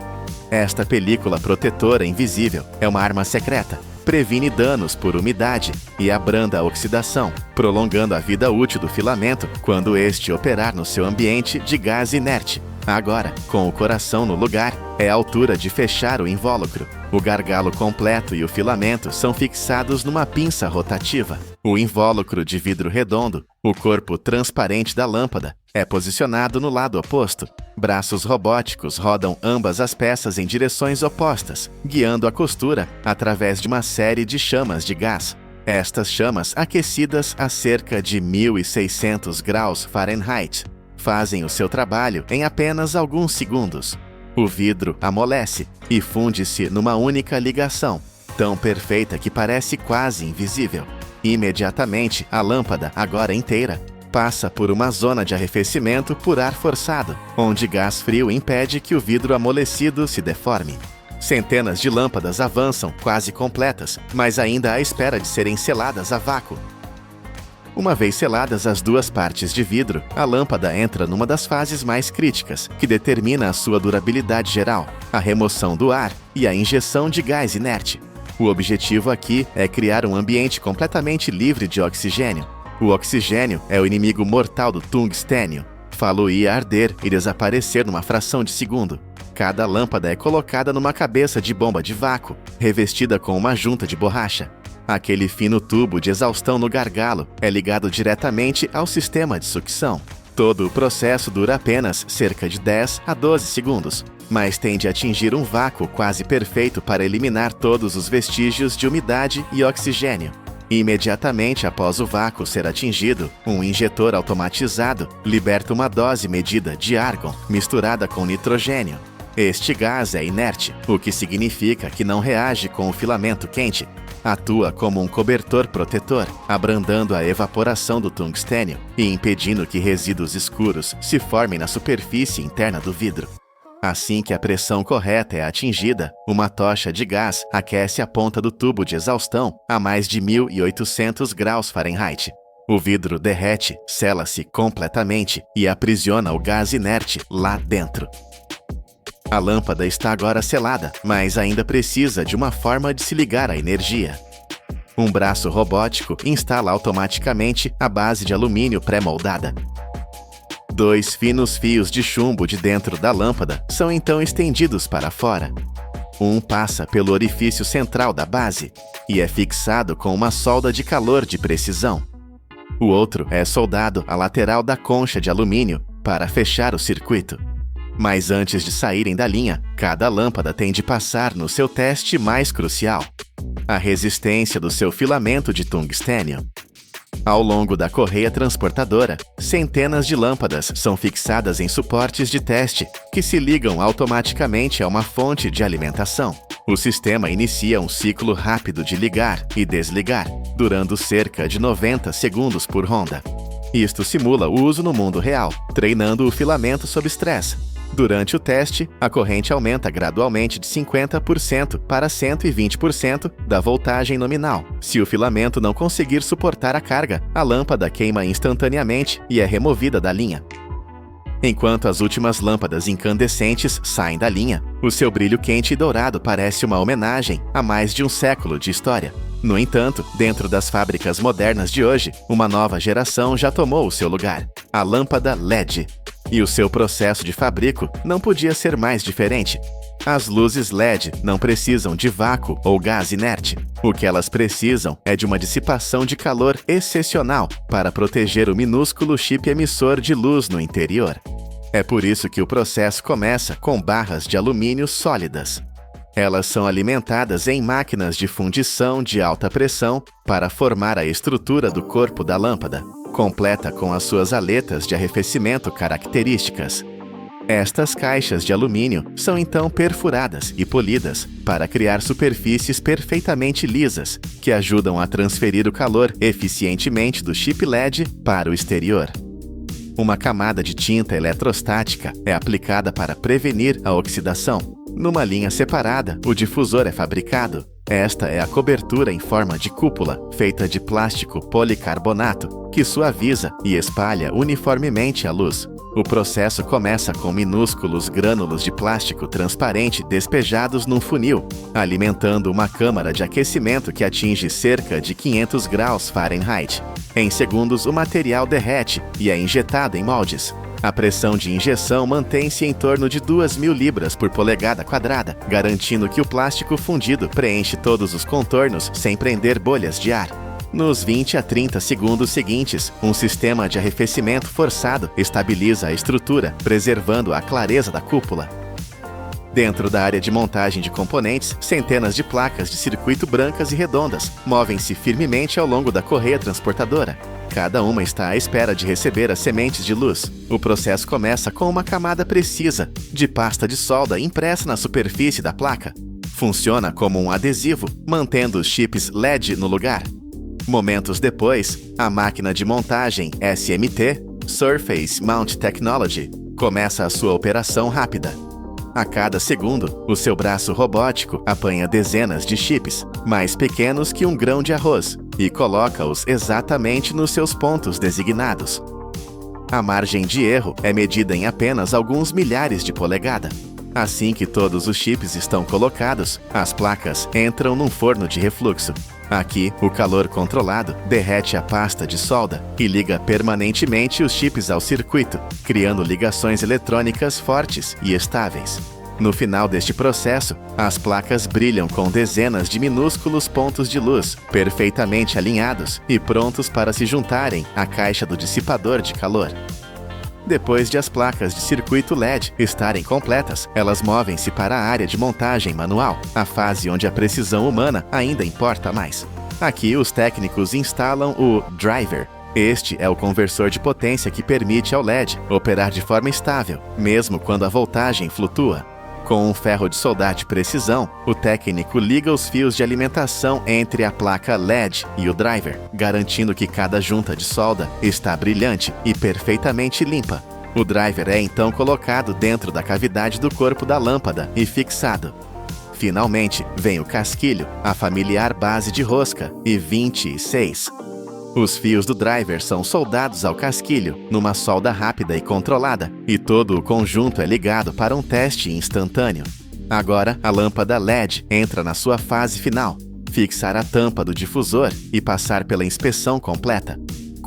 Esta película protetora invisível é uma arma secreta. Previne danos por umidade e abranda a oxidação, prolongando a vida útil do filamento quando este operar no seu ambiente de gás inerte. Agora, com o coração no lugar, é a altura de fechar o invólucro. O gargalo completo e o filamento são fixados numa pinça rotativa. O invólucro de vidro redondo, o corpo transparente da lâmpada, é posicionado no lado oposto. Braços robóticos rodam ambas as peças em direções opostas, guiando a costura através de uma série de chamas de gás. Estas chamas, aquecidas a cerca de 1.600 graus Fahrenheit, fazem o seu trabalho em apenas alguns segundos. O vidro amolece e funde-se numa única ligação, tão perfeita que parece quase invisível. Imediatamente, a lâmpada, agora inteira, passa por uma zona de arrefecimento por ar forçado, onde gás frio impede que o vidro amolecido se deforme. Centenas de lâmpadas avançam, quase completas, mas ainda à espera de serem seladas a vácuo. Uma vez seladas as 2 partes de vidro, a lâmpada entra numa das fases mais críticas, que determina a sua durabilidade geral, a remoção do ar e a injeção de gás inerte. O objetivo aqui é criar um ambiente completamente livre de oxigênio. O oxigênio é o inimigo mortal do tungstênio. Falo ia arder e desaparecer numa fração de segundo. Cada lâmpada é colocada numa cabeça de bomba de vácuo, revestida com uma junta de borracha. Aquele fino tubo de exaustão no gargalo é ligado diretamente ao sistema de sucção. Todo o processo dura apenas cerca de 10 a 12 segundos, mas tem de atingir um vácuo quase perfeito para eliminar todos os vestígios de umidade e oxigênio. Imediatamente após o vácuo ser atingido, um injetor automatizado liberta uma dose medida de argon misturada com nitrogênio. Este gás é inerte, o que significa que não reage com o filamento quente. Atua como um cobertor protetor, abrandando a evaporação do tungstênio e impedindo que resíduos escuros se formem na superfície interna do vidro. Assim que a pressão correta é atingida, uma tocha de gás aquece a ponta do tubo de exaustão a mais de 1.800 graus Fahrenheit. O vidro derrete, sela-se completamente e aprisiona o gás inerte lá dentro. A lâmpada está agora selada, mas ainda precisa de uma forma de se ligar à energia. Um braço robótico instala automaticamente a base de alumínio pré-moldada. 2 finos fios de chumbo de dentro da lâmpada são então estendidos para fora. Um passa pelo orifício central da base e é fixado com uma solda de calor de precisão. O outro é soldado à lateral da concha de alumínio para fechar o circuito. Mas antes de saírem da linha, cada lâmpada tem de passar no seu teste mais crucial: a resistência do seu filamento de tungstênio. Ao longo da correia transportadora, centenas de lâmpadas são fixadas em suportes de teste que se ligam automaticamente a uma fonte de alimentação. O sistema inicia um ciclo rápido de ligar e desligar, durando cerca de 90 segundos por ronda. Isto simula o uso no mundo real, treinando o filamento sob estresse. Durante o teste, a corrente aumenta gradualmente de 50% para 120% da voltagem nominal. Se o filamento não conseguir suportar a carga, a lâmpada queima instantaneamente e é removida da linha. Enquanto as últimas lâmpadas incandescentes saem da linha, o seu brilho quente e dourado parece uma homenagem a mais de um século de história. No entanto, dentro das fábricas modernas de hoje, uma nova geração já tomou o seu lugar: a lâmpada LED. E o seu processo de fabrico não podia ser mais diferente. As luzes LED não precisam de vácuo ou gás inerte. O que elas precisam é de uma dissipação de calor excepcional para proteger o minúsculo chip emissor de luz no interior. É por isso que o processo começa com barras de alumínio sólidas. Elas são alimentadas em máquinas de fundição de alta pressão para formar a estrutura do corpo da lâmpada, completa com as suas aletas de arrefecimento características. Estas caixas de alumínio são então perfuradas e polidas para criar superfícies perfeitamente lisas, que ajudam a transferir o calor eficientemente do chip LED para o exterior. Uma camada de tinta eletrostática é aplicada para prevenir a oxidação. Numa linha separada, o difusor é fabricado. Esta é a cobertura em forma de cúpula, feita de plástico policarbonato, que suaviza e espalha uniformemente a luz. O processo começa com minúsculos grânulos de plástico transparente despejados num funil, alimentando uma câmara de aquecimento que atinge cerca de 500 graus Fahrenheit. Em segundos, o material derrete e é injetado em moldes. A pressão de injeção mantém-se em torno de 2.000 libras por polegada quadrada, garantindo que o plástico fundido preenche todos os contornos sem prender bolhas de ar. Nos 20 a 30 segundos seguintes, um sistema de arrefecimento forçado estabiliza a estrutura, preservando a clareza da cúpula. Dentro da área de montagem de componentes, centenas de placas de circuito brancas e redondas movem-se firmemente ao longo da correia transportadora. Cada uma está à espera de receber as sementes de luz. O processo começa com uma camada precisa de pasta de solda impressa na superfície da placa. Funciona como um adesivo, mantendo os chips LED no lugar. Momentos depois, a máquina de montagem SMT, Surface Mount Technology, começa a sua operação rápida. A cada segundo, o seu braço robótico apanha dezenas de chips, mais pequenos que um grão de arroz, e coloca-os exatamente nos seus pontos designados. A margem de erro é medida em apenas alguns milhares de polegada. Assim que todos os chips estão colocados, as placas entram num forno de refluxo. Aqui, o calor controlado derrete a pasta de solda e liga permanentemente os chips ao circuito, criando ligações eletrônicas fortes e estáveis. No final deste processo, as placas brilham com dezenas de minúsculos pontos de luz, perfeitamente alinhados e prontos para se juntarem à caixa do dissipador de calor. Depois de as placas de circuito LED estarem completas, elas movem-se para a área de montagem manual, a fase onde a precisão humana ainda importa mais. Aqui, os técnicos instalam o driver. Este é o conversor de potência que permite ao LED operar de forma estável, mesmo quando a voltagem flutua. Com um ferro de soldar de precisão, o técnico liga os fios de alimentação entre a placa LED e o driver, garantindo que cada junta de solda está brilhante e perfeitamente limpa. O driver é então colocado dentro da cavidade do corpo da lâmpada e fixado. Finalmente, vem o casquilho, a familiar base de rosca, e 26. Os fios do driver são soldados ao casquilho, numa solda rápida e controlada, e todo o conjunto é ligado para um teste instantâneo. Agora, a lâmpada LED entra na sua fase final, fixar a tampa do difusor e passar pela inspeção completa.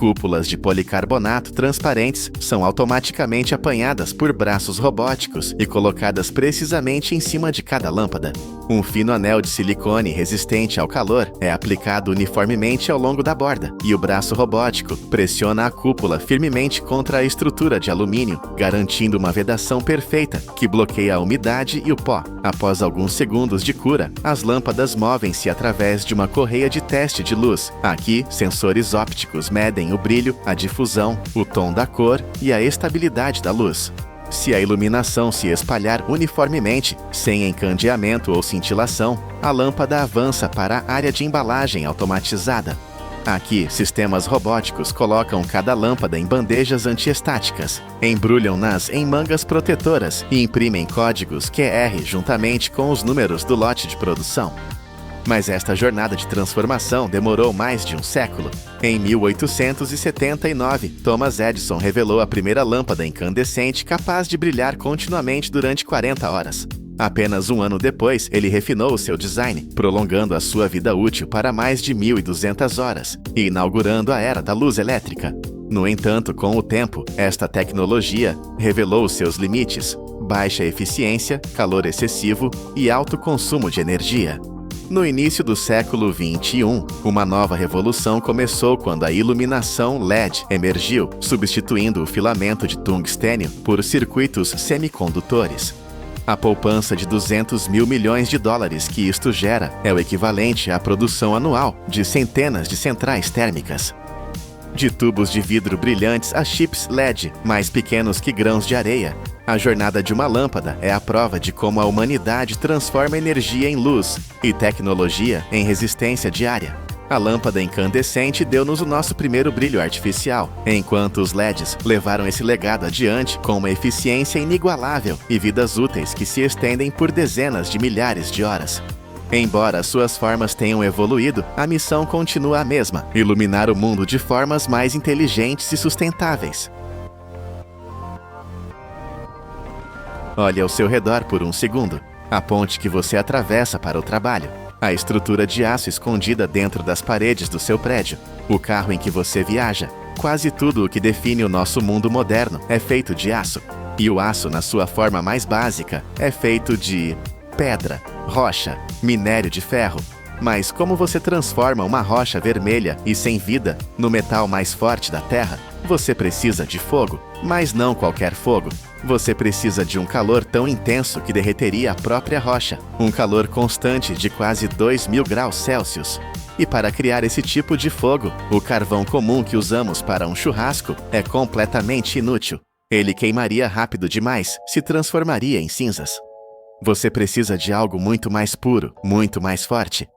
Cúpulas de policarbonato transparentes são automaticamente apanhadas por braços robóticos e colocadas precisamente em cima de cada lâmpada. Um fino anel de silicone resistente ao calor é aplicado uniformemente ao longo da borda, e o braço robótico pressiona a cúpula firmemente contra a estrutura de alumínio, garantindo uma vedação perfeita que bloqueia a umidade e o pó. Após alguns segundos de cura, as lâmpadas movem-se através de uma correia de teste de luz. Aqui, sensores ópticos medem o brilho, a difusão, o tom da cor e a estabilidade da luz. Se a iluminação se espalhar uniformemente, sem encandeamento ou cintilação, a lâmpada avança para a área de embalagem automatizada. Aqui, sistemas robóticos colocam cada lâmpada em bandejas antiestáticas, embrulham-nas em mangas protetoras e imprimem códigos QR juntamente com os números do lote de produção. Mas esta jornada de transformação demorou mais de um século. Em 1879, Thomas Edison revelou a primeira lâmpada incandescente capaz de brilhar continuamente durante 40 horas. Apenas um ano depois, ele refinou o seu design, prolongando a sua vida útil para mais de 1.200 horas e inaugurando a era da luz elétrica. No entanto, com o tempo, esta tecnologia revelou os seus limites: baixa eficiência, calor excessivo e alto consumo de energia. No início do século XXI, uma nova revolução começou quando a iluminação LED emergiu, substituindo o filamento de tungstênio por circuitos semicondutores. A poupança de 200 mil milhões de dólares que isto gera é o equivalente à produção anual de centenas de centrais térmicas. De tubos de vidro brilhantes a chips LED, mais pequenos que grãos de areia, a jornada de uma lâmpada é a prova de como a humanidade transforma energia em luz e tecnologia em resistência diária. A lâmpada incandescente deu-nos o nosso primeiro brilho artificial, enquanto os LEDs levaram esse legado adiante com uma eficiência inigualável e vidas úteis que se estendem por dezenas de milhares de horas. Embora suas formas tenham evoluído, a missão continua a mesma: iluminar o mundo de formas mais inteligentes e sustentáveis. Olhe ao seu redor por um segundo. A ponte que você atravessa para o trabalho. A estrutura de aço escondida dentro das paredes do seu prédio. O carro em que você viaja. Quase tudo o que define o nosso mundo moderno é feito de aço. E o aço, na sua forma mais básica, é feito de pedra, rocha, minério de ferro. Mas como você transforma uma rocha vermelha e sem vida no metal mais forte da Terra? Você precisa de fogo, mas não qualquer fogo. Você precisa de um calor tão intenso que derreteria a própria rocha. Um calor constante de quase 2.000 graus Celsius. E para criar esse tipo de fogo, o carvão comum que usamos para um churrasco é completamente inútil. Ele queimaria rápido demais, se transformaria em cinzas. Você precisa de algo muito mais puro, muito mais forte.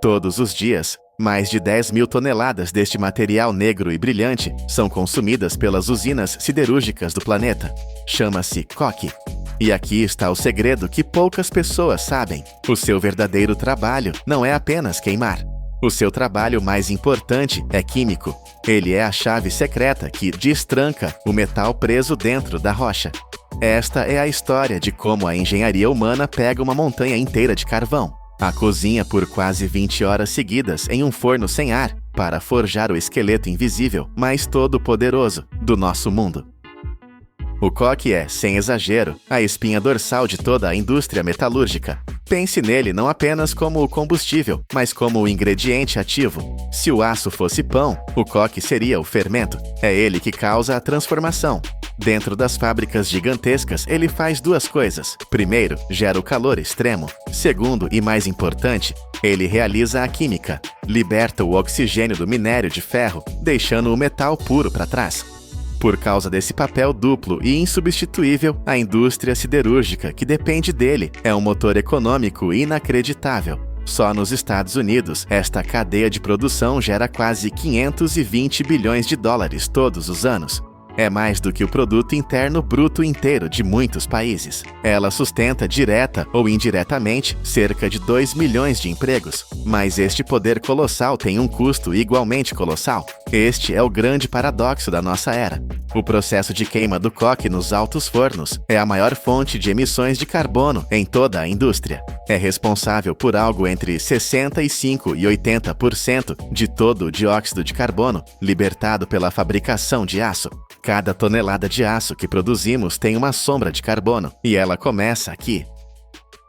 Todos os dias, mais de 10.000 toneladas deste material negro e brilhante são consumidas pelas usinas siderúrgicas do planeta. Chama-se coque. E aqui está o segredo que poucas pessoas sabem. O seu verdadeiro trabalho não é apenas queimar. O seu trabalho mais importante é químico. Ele é a chave secreta que destranca o metal preso dentro da rocha. Esta é a história de como a engenharia humana pega uma montanha inteira de carvão, a cozinha por quase 20 horas seguidas em um forno sem ar para forjar o esqueleto invisível, mas todo-poderoso do nosso mundo. O coque é, sem exagero, a espinha dorsal de toda a indústria metalúrgica. Pense nele não apenas como o combustível, mas como o ingrediente ativo. Se o aço fosse pão, o coque seria o fermento. É ele que causa a transformação. Dentro das fábricas gigantescas, ele faz duas coisas. Primeiro, gera o calor extremo. Segundo, e mais importante, ele realiza a química. liberta o oxigênio do minério de ferro, deixando o metal puro para trás. Por causa desse papel duplo e insubstituível, a indústria siderúrgica que depende dele é um motor econômico inacreditável. Só nos Estados Unidos, esta cadeia de produção gera quase 520 bilhões de dólares todos os anos. É mais do que o produto interno bruto inteiro de muitos países. Ela sustenta direta ou indiretamente cerca de 2 milhões de empregos. Mas este poder colossal tem um custo igualmente colossal. Este é o grande paradoxo da nossa era. O processo de queima do coque nos altos fornos é a maior fonte de emissões de carbono em toda a indústria. É responsável por algo entre 65% e 80% de todo o dióxido de carbono libertado pela fabricação de aço. Cada tonelada de aço que produzimos tem uma sombra de carbono, e ela começa aqui.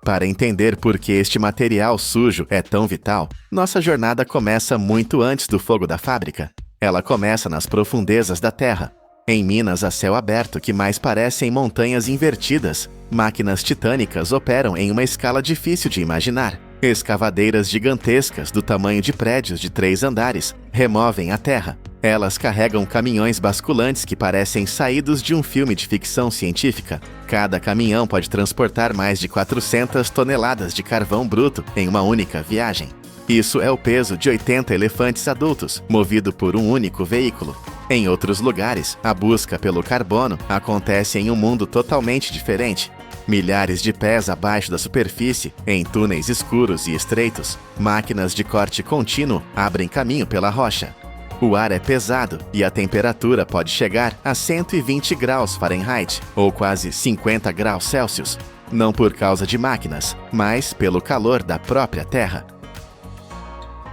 Para entender por que este material sujo é tão vital, nossa jornada começa muito antes do fogo da fábrica. Ela começa nas profundezas da terra. Em minas a céu aberto que mais parecem montanhas invertidas, máquinas titânicas operam em uma escala difícil de imaginar. Escavadeiras gigantescas do tamanho de prédios de 3 andares removem a terra. Elas carregam caminhões basculantes que parecem saídos de um filme de ficção científica. Cada caminhão pode transportar mais de 400 toneladas de carvão bruto em uma única viagem. Isso é o peso de 80 elefantes adultos, movido por um único veículo. Em outros lugares, a busca pelo carbono acontece em um mundo totalmente diferente. Milhares de pés abaixo da superfície, em túneis escuros e estreitos, máquinas de corte contínuo abrem caminho pela rocha. O ar é pesado e a temperatura pode chegar a 120 graus Fahrenheit, ou quase 50 graus Celsius, não por causa de máquinas, mas pelo calor da própria terra.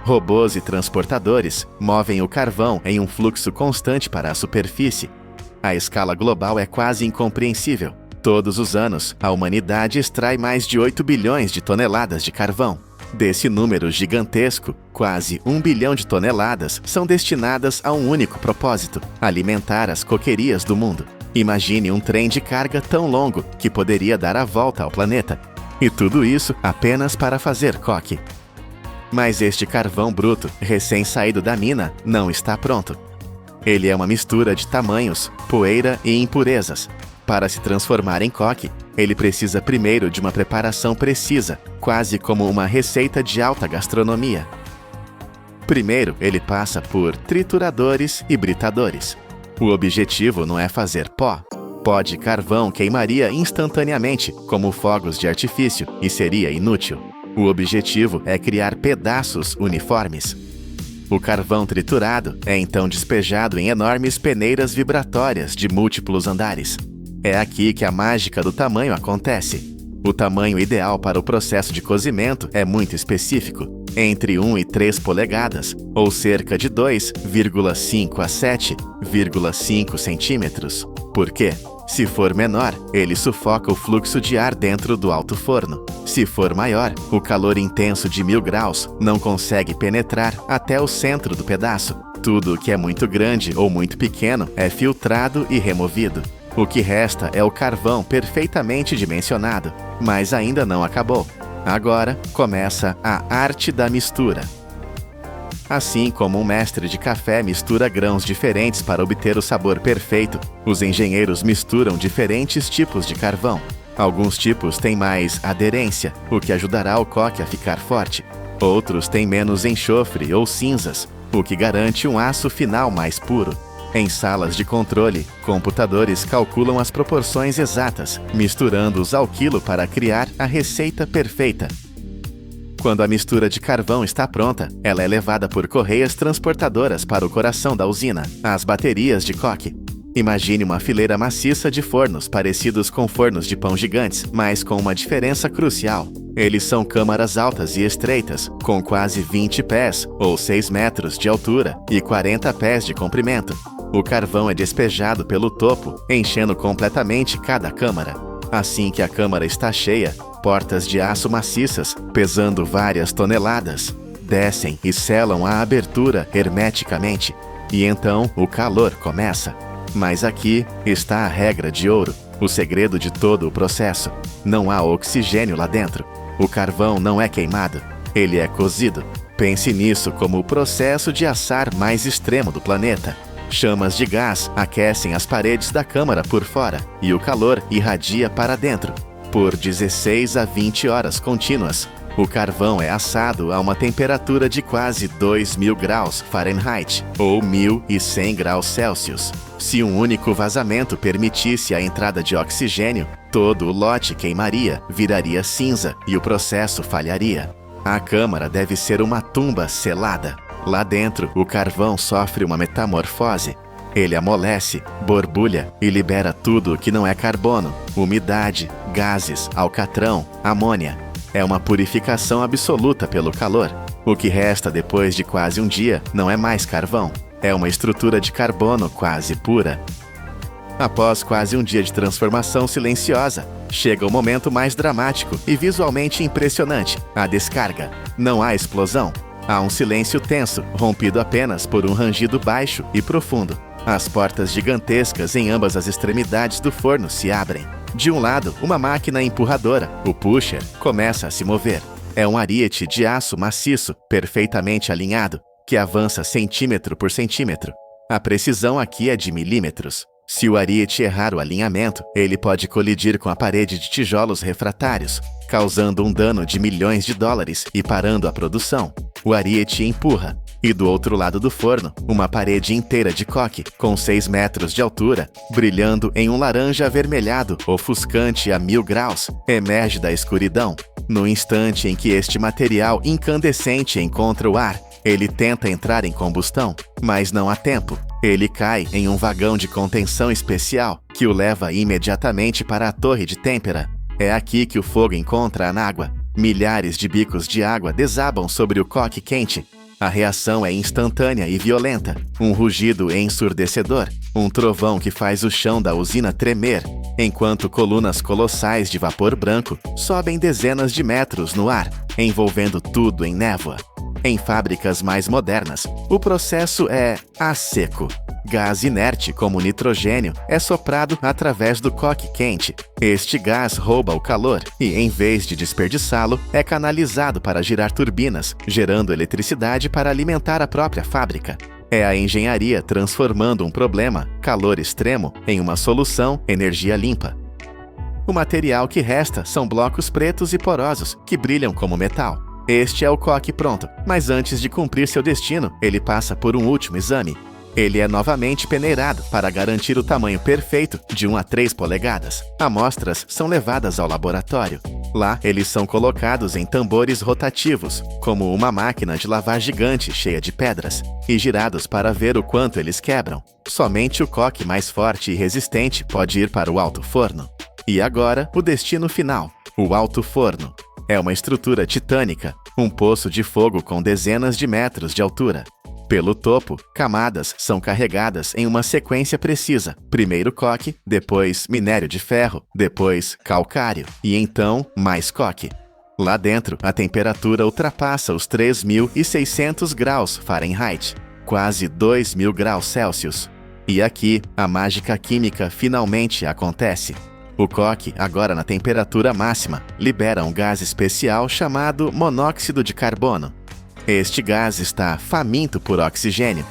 Robôs e transportadores movem o carvão em um fluxo constante para a superfície. A escala global é quase incompreensível. Todos os anos, a humanidade extrai mais de 8 bilhões de toneladas de carvão. Desse número gigantesco, quase 1 bilhão de toneladas são destinadas a um único propósito: alimentar as coquerias do mundo. Imagine um trem de carga tão longo que poderia dar a volta ao planeta. E tudo isso apenas para fazer coque. Mas este carvão bruto, recém-saído da mina, não está pronto. Ele é uma mistura de tamanhos, poeira e impurezas. Para se transformar em coque, ele precisa primeiro de uma preparação precisa, quase como uma receita de alta gastronomia. Primeiro, ele passa por trituradores e britadores. O objetivo não é fazer pó. Pó de carvão queimaria instantaneamente, como fogos de artifício, e seria inútil. O objetivo é criar pedaços uniformes. O carvão triturado é então despejado em enormes peneiras vibratórias de múltiplos andares. É aqui que a mágica do tamanho acontece. O tamanho ideal para o processo de cozimento é muito específico, entre 1 e 3 polegadas, ou cerca de 2,5 a 7,5 centímetros. Por quê? Se for menor, ele sufoca o fluxo de ar dentro do alto forno. Se for maior, o calor intenso de 1000 graus não consegue penetrar até o centro do pedaço. Tudo que é muito grande ou muito pequeno é filtrado e removido. O que resta é o carvão perfeitamente dimensionado, mas ainda não acabou. Agora começa a arte da mistura. Assim como um mestre de café mistura grãos diferentes para obter o sabor perfeito, os engenheiros misturam diferentes tipos de carvão. Alguns tipos têm mais aderência, o que ajudará o coque a ficar forte. Outros têm menos enxofre ou cinzas, o que garante um aço final mais puro. Em salas de controle, computadores calculam as proporções exatas, misturando-os ao quilo para criar a receita perfeita. Quando a mistura de carvão está pronta, ela é levada por correias transportadoras para o coração da usina, as baterias de coque. Imagine uma fileira maciça de fornos parecidos com fornos de pão gigantes, mas com uma diferença crucial. Eles são câmaras altas e estreitas, com quase 20 pés, ou 6 metros de altura, e 40 pés de comprimento. O carvão é despejado pelo topo, enchendo completamente cada câmara. Assim que a câmara está cheia, portas de aço maciças, pesando várias toneladas, descem e selam a abertura hermeticamente. E então o calor começa. Mas aqui está a regra de ouro, o segredo de todo o processo. Não há oxigênio lá dentro. O carvão não é queimado, ele é cozido. Pense nisso como o processo de assar mais extremo do planeta. Chamas de gás aquecem as paredes da câmara por fora e o calor irradia para dentro. Por 16 a 20 horas contínuas, o carvão é assado a uma temperatura de quase 2.000 graus Fahrenheit ou 1.100 graus Celsius. Se um único vazamento permitisse a entrada de oxigênio, todo o lote queimaria, viraria cinza e o processo falharia. A câmara deve ser uma tumba selada. Lá dentro, o carvão sofre uma metamorfose. Ele amolece, borbulha e libera tudo que não é carbono, umidade, gases, alcatrão, amônia. É uma purificação absoluta pelo calor. O que resta depois de quase um dia não é mais carvão. É uma estrutura de carbono quase pura. Após quase um dia de transformação silenciosa, chega o momento mais dramático e visualmente impressionante, a descarga. Não há explosão. Há um silêncio tenso, rompido apenas por um rangido baixo e profundo. As portas gigantescas em ambas as extremidades do forno se abrem. De um lado, uma máquina empurradora, o pusher, começa a se mover. É um ariete de aço maciço, perfeitamente alinhado, que avança centímetro por centímetro. A precisão aqui é de milímetros. Se o ariete errar o alinhamento, ele pode colidir com a parede de tijolos refratários, causando um dano de milhões de dólares e parando a produção. O ariete empurra, e do outro lado do forno, uma parede inteira de coque, com 6 metros de altura, brilhando em um laranja avermelhado ofuscante a 1.000 graus, emerge da escuridão. No instante em que este material incandescente encontra o ar, ele tenta entrar em combustão, mas não há tempo. Ele cai em um vagão de contenção especial, que o leva imediatamente para a torre de têmpera. É aqui que o fogo encontra a água. Milhares de bicos de água desabam sobre o coque quente. A reação é instantânea e violenta. Um rugido ensurdecedor, um trovão que faz o chão da usina tremer, enquanto colunas colossais de vapor branco sobem dezenas de metros no ar, envolvendo tudo em névoa. Em fábricas mais modernas, o processo é a seco. Gás inerte como nitrogênio é soprado através do coque quente. Este gás rouba o calor e, em vez de desperdiçá-lo, é canalizado para girar turbinas, gerando eletricidade para alimentar a própria fábrica. É a engenharia transformando um problema, calor extremo, em uma solução, energia limpa. O material que resta são blocos pretos e porosos, que brilham como metal. Este é o coque pronto, mas antes de cumprir seu destino, ele passa por um último exame. Ele é novamente peneirado para garantir o tamanho perfeito de 1 a 3 polegadas. Amostras são levadas ao laboratório. Lá, eles são colocados em tambores rotativos, como uma máquina de lavar gigante cheia de pedras, e girados para ver o quanto eles quebram. Somente o coque mais forte e resistente pode ir para o alto forno. E agora, o destino final, o alto forno. É uma estrutura titânica, um poço de fogo com dezenas de metros de altura. Pelo topo, camadas são carregadas em uma sequência precisa. Primeiro coque, depois minério de ferro, depois calcário e então mais coque. Lá dentro, a temperatura ultrapassa os 3.600 graus Fahrenheit, quase 2.000 graus Celsius. E aqui, a mágica química finalmente acontece. O coque, agora na temperatura máxima, libera um gás especial chamado monóxido de carbono. Este gás está faminto por oxigênio.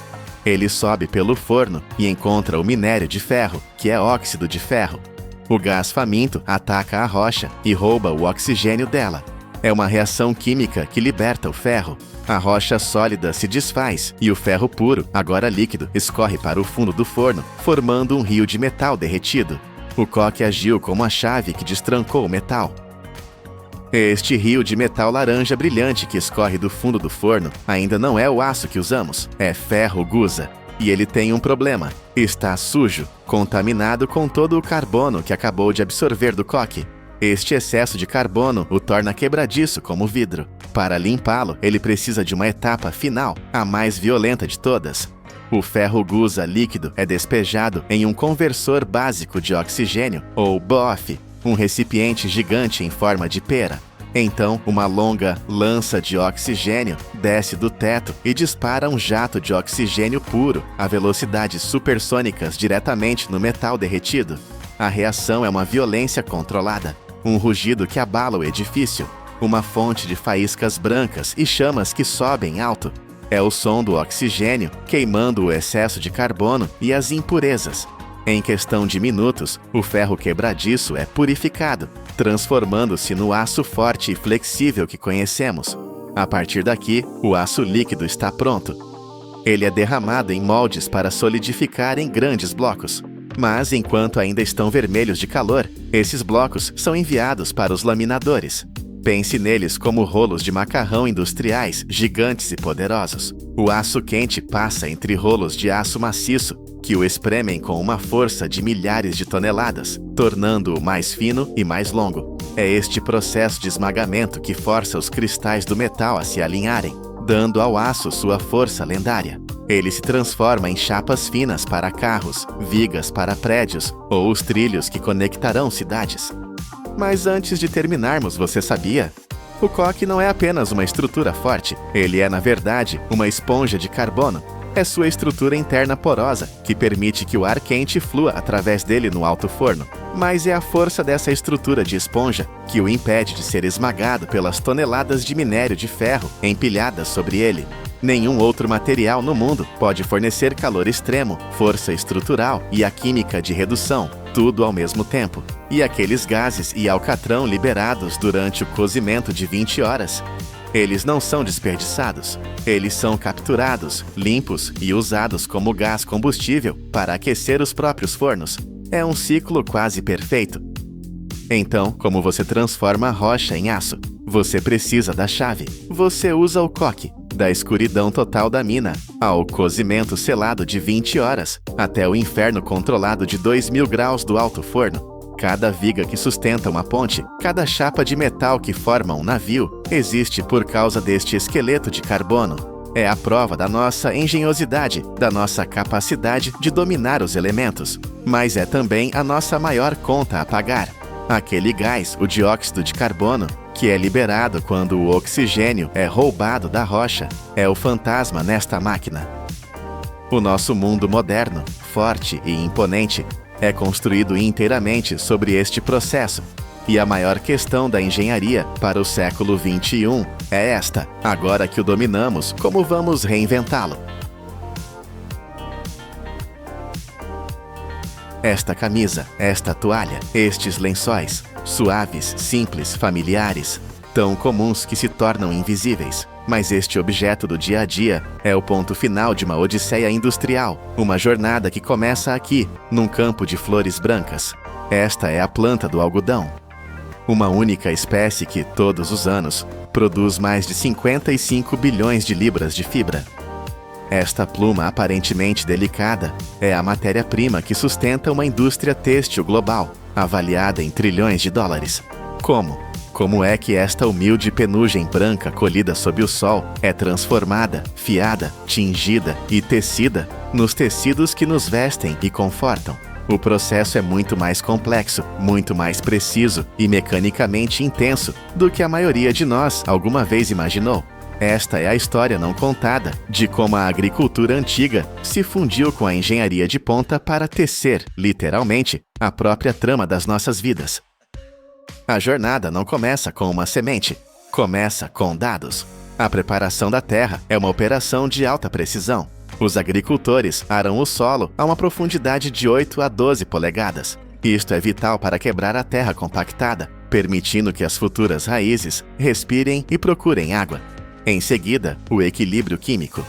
Ele sobe pelo forno e encontra o minério de ferro, que é óxido de ferro. O gás faminto ataca a rocha e rouba o oxigênio dela. É uma reação química que liberta o ferro. A rocha sólida se desfaz e o ferro puro, agora líquido, escorre para o fundo do forno, formando um rio de metal derretido. O coque agiu como a chave que destrancou o metal. Este rio de metal laranja brilhante que escorre do fundo do forno ainda não é o aço que usamos, é ferro gusa. E ele tem um problema. Está sujo, contaminado com todo o carbono que acabou de absorver do coque. Este excesso de carbono o torna quebradiço como vidro. Para limpá-lo, ele precisa de uma etapa final, a mais violenta de todas. O ferro gusa líquido é despejado em um conversor básico de oxigênio, ou BOF, um recipiente gigante em forma de pera. Então, uma longa lança de oxigênio desce do teto e dispara um jato de oxigênio puro a velocidades supersônicas diretamente no metal derretido. A reação é uma violência controlada, um rugido que abala o edifício. uma fonte de faíscas brancas e chamas que sobem alto. É o som do oxigênio queimando o excesso de carbono e as impurezas. Em questão de minutos, o ferro quebradiço é purificado, transformando-se no aço forte e flexível que conhecemos. A partir daqui, o aço líquido está pronto. Ele é derramado em moldes para solidificar em grandes blocos. Mas, enquanto ainda estão vermelhos de calor, esses blocos são enviados para os laminadores. Pense neles como rolos de macarrão industriais gigantes e poderosos. O aço quente passa entre rolos de aço maciço, que o espremem com uma força de milhares de toneladas, tornando-o mais fino e mais longo. É este processo de esmagamento que força os cristais do metal a se alinharem, dando ao aço sua força lendária. Ele se transforma em chapas finas para carros, vigas para prédios ou os trilhos que conectarão cidades. Mas antes de terminarmos, você sabia? O coque não é apenas uma estrutura forte, ele é, na verdade, uma esponja de carbono. É sua estrutura interna porosa, que permite que o ar quente flua através dele no alto forno. Mas é a força dessa estrutura de esponja que o impede de ser esmagado pelas toneladas de minério de ferro empilhadas sobre ele. Nenhum outro material no mundo pode fornecer calor extremo, força estrutural e a química de redução, tudo ao mesmo tempo. E aqueles gases e alcatrão liberados durante o cozimento de 20 horas? Eles não são desperdiçados. Eles são capturados, limpos e usados como gás combustível para aquecer os próprios fornos. É um ciclo quase perfeito. Então, como você transforma a rocha em aço? Você precisa da chave. Você usa o coque. Da escuridão total da mina, ao cozimento selado de 20 horas, até o inferno controlado de 2000 graus do alto forno. Cada viga que sustenta uma ponte, cada chapa de metal que forma um navio, existe por causa deste esqueleto de carbono. É a prova da nossa engenhosidade, da nossa capacidade de dominar os elementos. Mas é também a nossa maior conta a pagar. Aquele gás, o dióxido de carbono, que é liberado quando o oxigênio é roubado da rocha, é o fantasma nesta máquina. O nosso mundo moderno, forte e imponente, é construído inteiramente sobre este processo. E a maior questão da engenharia para o século XXI é esta: agora que o dominamos, como vamos reinventá-lo? Esta camisa, esta toalha, estes lençóis, suaves, simples, familiares, tão comuns que se tornam invisíveis. Mas este objeto do dia a dia é o ponto final de uma odisseia industrial, uma jornada que começa aqui, num campo de flores brancas. Esta é a planta do algodão. Uma única espécie que, todos os anos, produz mais de 55 bilhões de libras de fibra. Esta pluma aparentemente delicada é a matéria-prima que sustenta uma indústria têxtil global, avaliada em trilhões de dólares. Como é que esta humilde penugem branca colhida sob o sol é transformada, fiada, tingida e tecida nos tecidos que nos vestem e confortam? O processo é muito mais complexo, muito mais preciso e mecanicamente intenso do que a maioria de nós alguma vez imaginou. Esta é a história não contada de como a agricultura antiga se fundiu com a engenharia de ponta para tecer, literalmente, a própria trama das nossas vidas. A jornada não começa com uma semente, começa com dados. A preparação da terra é uma operação de alta precisão. Os agricultores aram o solo a uma profundidade de 8 a 12 polegadas. Isto é vital para quebrar a terra compactada, permitindo que as futuras raízes respirem e procurem água. Em seguida, o equilíbrio químico.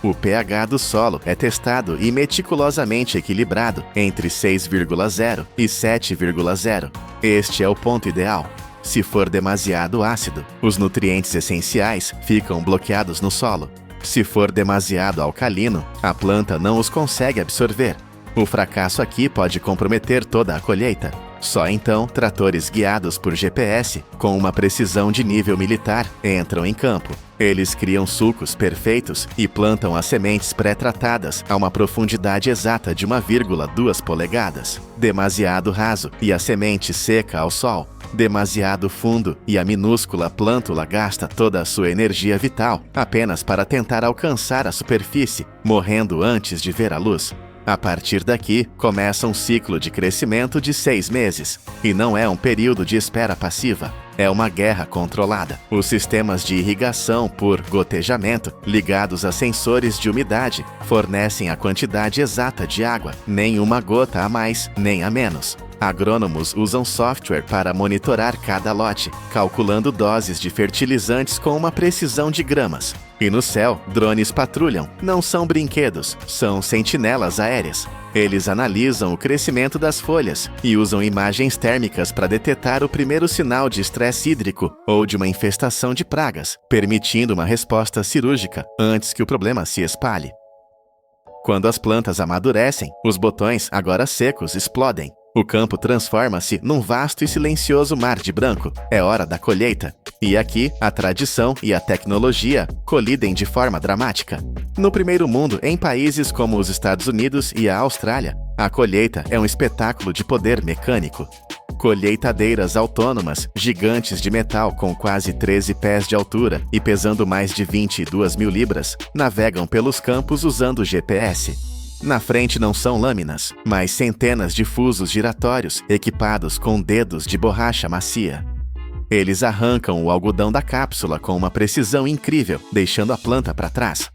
O pH do solo é testado e meticulosamente equilibrado entre 6,0 e 7,0. Este é o ponto ideal. Se for demasiado ácido, os nutrientes essenciais ficam bloqueados no solo. Se for demasiado alcalino, a planta não os consegue absorver. O fracasso aqui pode comprometer toda a colheita. Só então, tratores guiados por GPS, com uma precisão de nível militar, entram em campo. Eles criam sulcos perfeitos e plantam as sementes pré-tratadas a uma profundidade exata de 1,2 polegadas. Demasiado raso e a semente seca ao sol. Demasiado fundo e a minúscula plântula gasta toda a sua energia vital apenas para tentar alcançar a superfície, morrendo antes de ver a luz. A partir daqui, começa um ciclo de crescimento de 6 meses. E não é um período de espera passiva. É uma guerra controlada. Os sistemas de irrigação por gotejamento, ligados a sensores de umidade, fornecem a quantidade exata de água, nem uma gota a mais, nem a menos. Agrônomos usam software para monitorar cada lote, calculando doses de fertilizantes com uma precisão de gramas. E no céu, drones patrulham. Não são brinquedos, são sentinelas aéreas. Eles analisam o crescimento das folhas e usam imagens térmicas para detectar o primeiro sinal de estresse hídrico ou de uma infestação de pragas, permitindo uma resposta cirúrgica antes que o problema se espalhe. Quando as plantas amadurecem, os botões, agora secos, explodem. O campo transforma-se num vasto e silencioso mar de branco. É hora da colheita. E aqui, a tradição e a tecnologia colidem de forma dramática. No primeiro mundo, em países como os Estados Unidos e a Austrália, a colheita é um espetáculo de poder mecânico. Colheitadeiras autônomas, gigantes de metal com quase 13 pés de altura e pesando mais de 22 mil libras, navegam pelos campos usando GPS. Na frente não são lâminas, mas centenas de fusos giratórios equipados com dedos de borracha macia. Eles arrancam o algodão da cápsula com uma precisão incrível, deixando a planta para trás.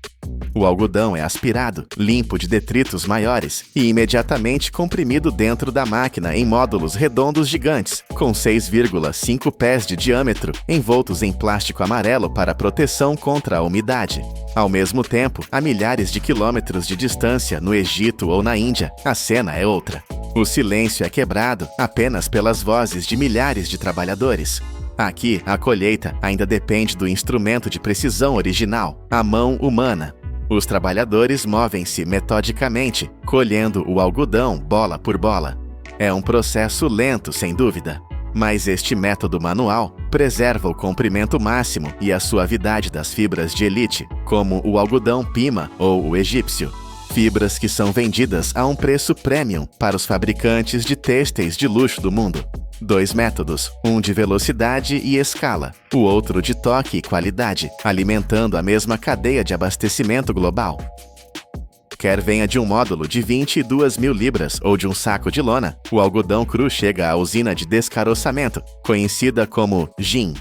O algodão é aspirado, limpo de detritos maiores e imediatamente comprimido dentro da máquina em módulos redondos gigantes, com 6,5 pés de diâmetro, envoltos em plástico amarelo para proteção contra a umidade. Ao mesmo tempo, a milhares de quilômetros de distância, no Egito ou na Índia, a cena é outra. O silêncio é quebrado apenas pelas vozes de milhares de trabalhadores. Aqui, a colheita ainda depende do instrumento de precisão original, a mão humana. Os trabalhadores movem-se metodicamente, colhendo o algodão bola por bola. É um processo lento, sem dúvida, mas este método manual preserva o comprimento máximo e a suavidade das fibras de elite, como o algodão pima ou o egípcio. Fibras que são vendidas a um preço premium para os fabricantes de têxteis de luxo do mundo. 2 métodos, um de velocidade e escala, o outro de toque e qualidade, alimentando a mesma cadeia de abastecimento global. Quer venha de um módulo de 22 mil libras ou de um saco de lona, o algodão cru chega à usina de descaroçamento, conhecida como GIN.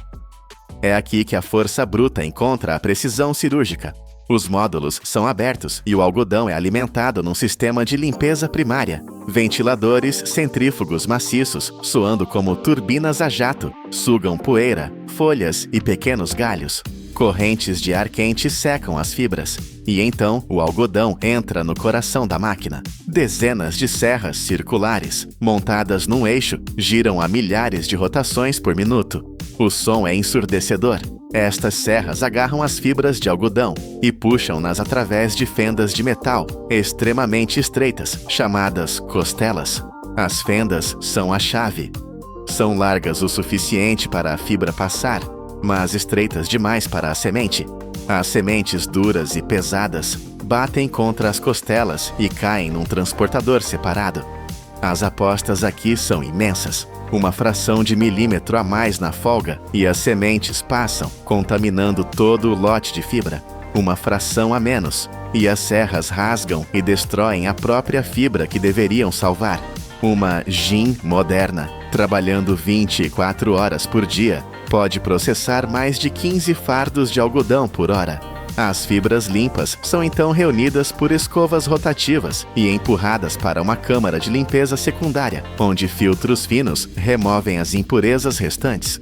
É aqui que a força bruta encontra a precisão cirúrgica. Os módulos são abertos e o algodão é alimentado num sistema de limpeza primária. Ventiladores centrífugos maciços, soando como turbinas a jato, sugam poeira, folhas e pequenos galhos. Correntes de ar quente secam as fibras. E então, o algodão entra no coração da máquina. Dezenas de serras circulares, montadas num eixo, giram a milhares de rotações por minuto. O som é ensurdecedor. Estas serras agarram as fibras de algodão e puxam-nas através de fendas de metal extremamente estreitas, chamadas costelas. As fendas são a chave. São largas o suficiente para a fibra passar, mas estreitas demais para a semente. As sementes duras e pesadas batem contra as costelas e caem num transportador separado. As apostas aqui são imensas. Uma fração de milímetro a mais na folga e as sementes passam, contaminando todo o lote de fibra. Uma fração a menos e as serras rasgam e destroem a própria fibra que deveriam salvar. Uma GIN moderna, trabalhando 24 horas por dia, pode processar mais de 15 fardos de algodão por hora. As fibras limpas são então reunidas por escovas rotativas e empurradas para uma câmara de limpeza secundária, onde filtros finos removem as impurezas restantes.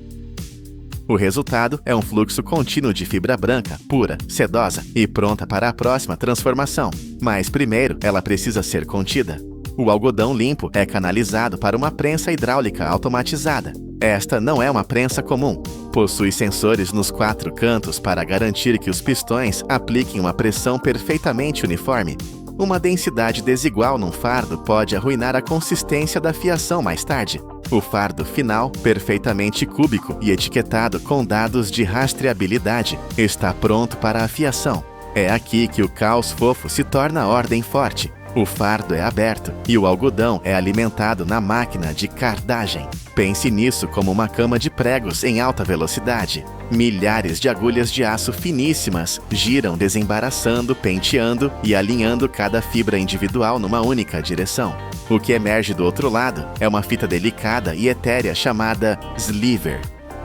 O resultado é um fluxo contínuo de fibra branca, pura, sedosa e pronta para a próxima transformação. Mas primeiro ela precisa ser contida. O algodão limpo é canalizado para uma prensa hidráulica automatizada. Esta não é uma prensa comum. Possui sensores nos 4 cantos para garantir que os pistões apliquem uma pressão perfeitamente uniforme. Uma densidade desigual num fardo pode arruinar a consistência da fiação mais tarde. O fardo final, perfeitamente cúbico e etiquetado com dados de rastreabilidade, está pronto para a fiação. É aqui que o caos fofo se torna ordem forte. O fardo é aberto e o algodão é alimentado na máquina de cardagem. Pense nisso como uma cama de pregos em alta velocidade. Milhares de agulhas de aço finíssimas giram desembaraçando, penteando e alinhando cada fibra individual numa única direção. O que emerge do outro lado é uma fita delicada e etérea chamada sliver.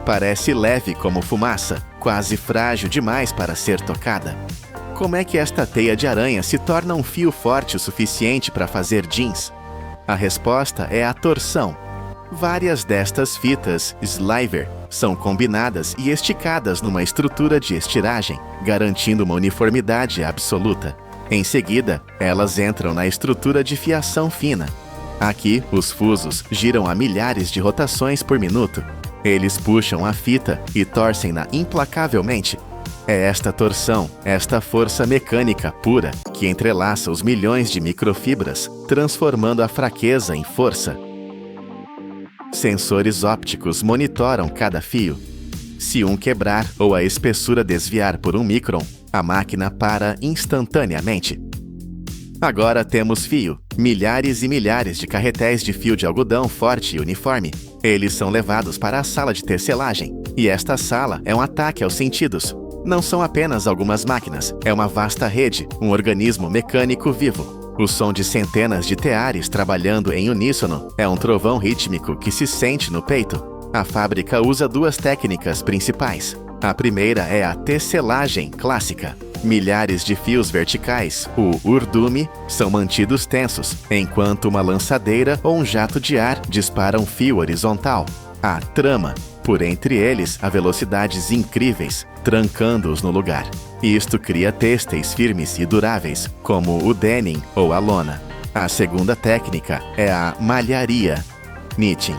Parece leve como fumaça, quase frágil demais para ser tocada. Como é que esta teia de aranha se torna um fio forte o suficiente para fazer jeans? A resposta é a torção. Várias destas fitas sliver são combinadas e esticadas numa estrutura de estiragem, garantindo uma uniformidade absoluta. Em seguida, elas entram na estrutura de fiação fina. Aqui, os fusos giram a milhares de rotações por minuto. Eles puxam a fita e torcem-na implacavelmente. É esta torção, esta força mecânica pura, que entrelaça os milhões de microfibras, transformando a fraqueza em força. Sensores ópticos monitoram cada fio. Se um quebrar ou a espessura desviar por 1 micron, a máquina para instantaneamente. Agora temos fio, milhares e milhares de carretéis de fio de algodão forte e uniforme. Eles são levados para a sala de tecelagem, e esta sala é um ataque aos sentidos. Não são apenas algumas máquinas, é uma vasta rede, um organismo mecânico vivo. O som de centenas de teares trabalhando em uníssono é um trovão rítmico que se sente no peito. A fábrica usa 2 técnicas principais. A primeira é a tecelagem clássica. Milhares de fios verticais, o urdume, são mantidos tensos, enquanto uma lançadeira ou um jato de ar dispara um fio horizontal. A trama. Por entre eles, há velocidades incríveis, trancando-os no lugar. Isto cria têxteis firmes e duráveis, como o denim ou a lona. A segunda técnica é a malharia, knitting.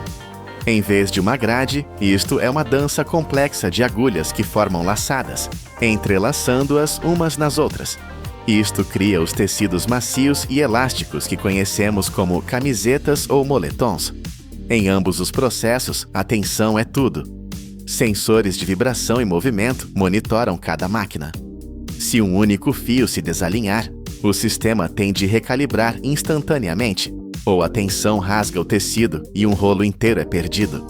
Em vez de uma grade, isto é uma dança complexa de agulhas que formam laçadas, entrelaçando-as umas nas outras. Isto cria os tecidos macios e elásticos que conhecemos como camisetas ou moletons. Em ambos os processos, a tensão é tudo. Sensores de vibração e movimento monitoram cada máquina. Se um único fio se desalinhar, o sistema tem de recalibrar instantaneamente, ou a tensão rasga o tecido e um rolo inteiro é perdido.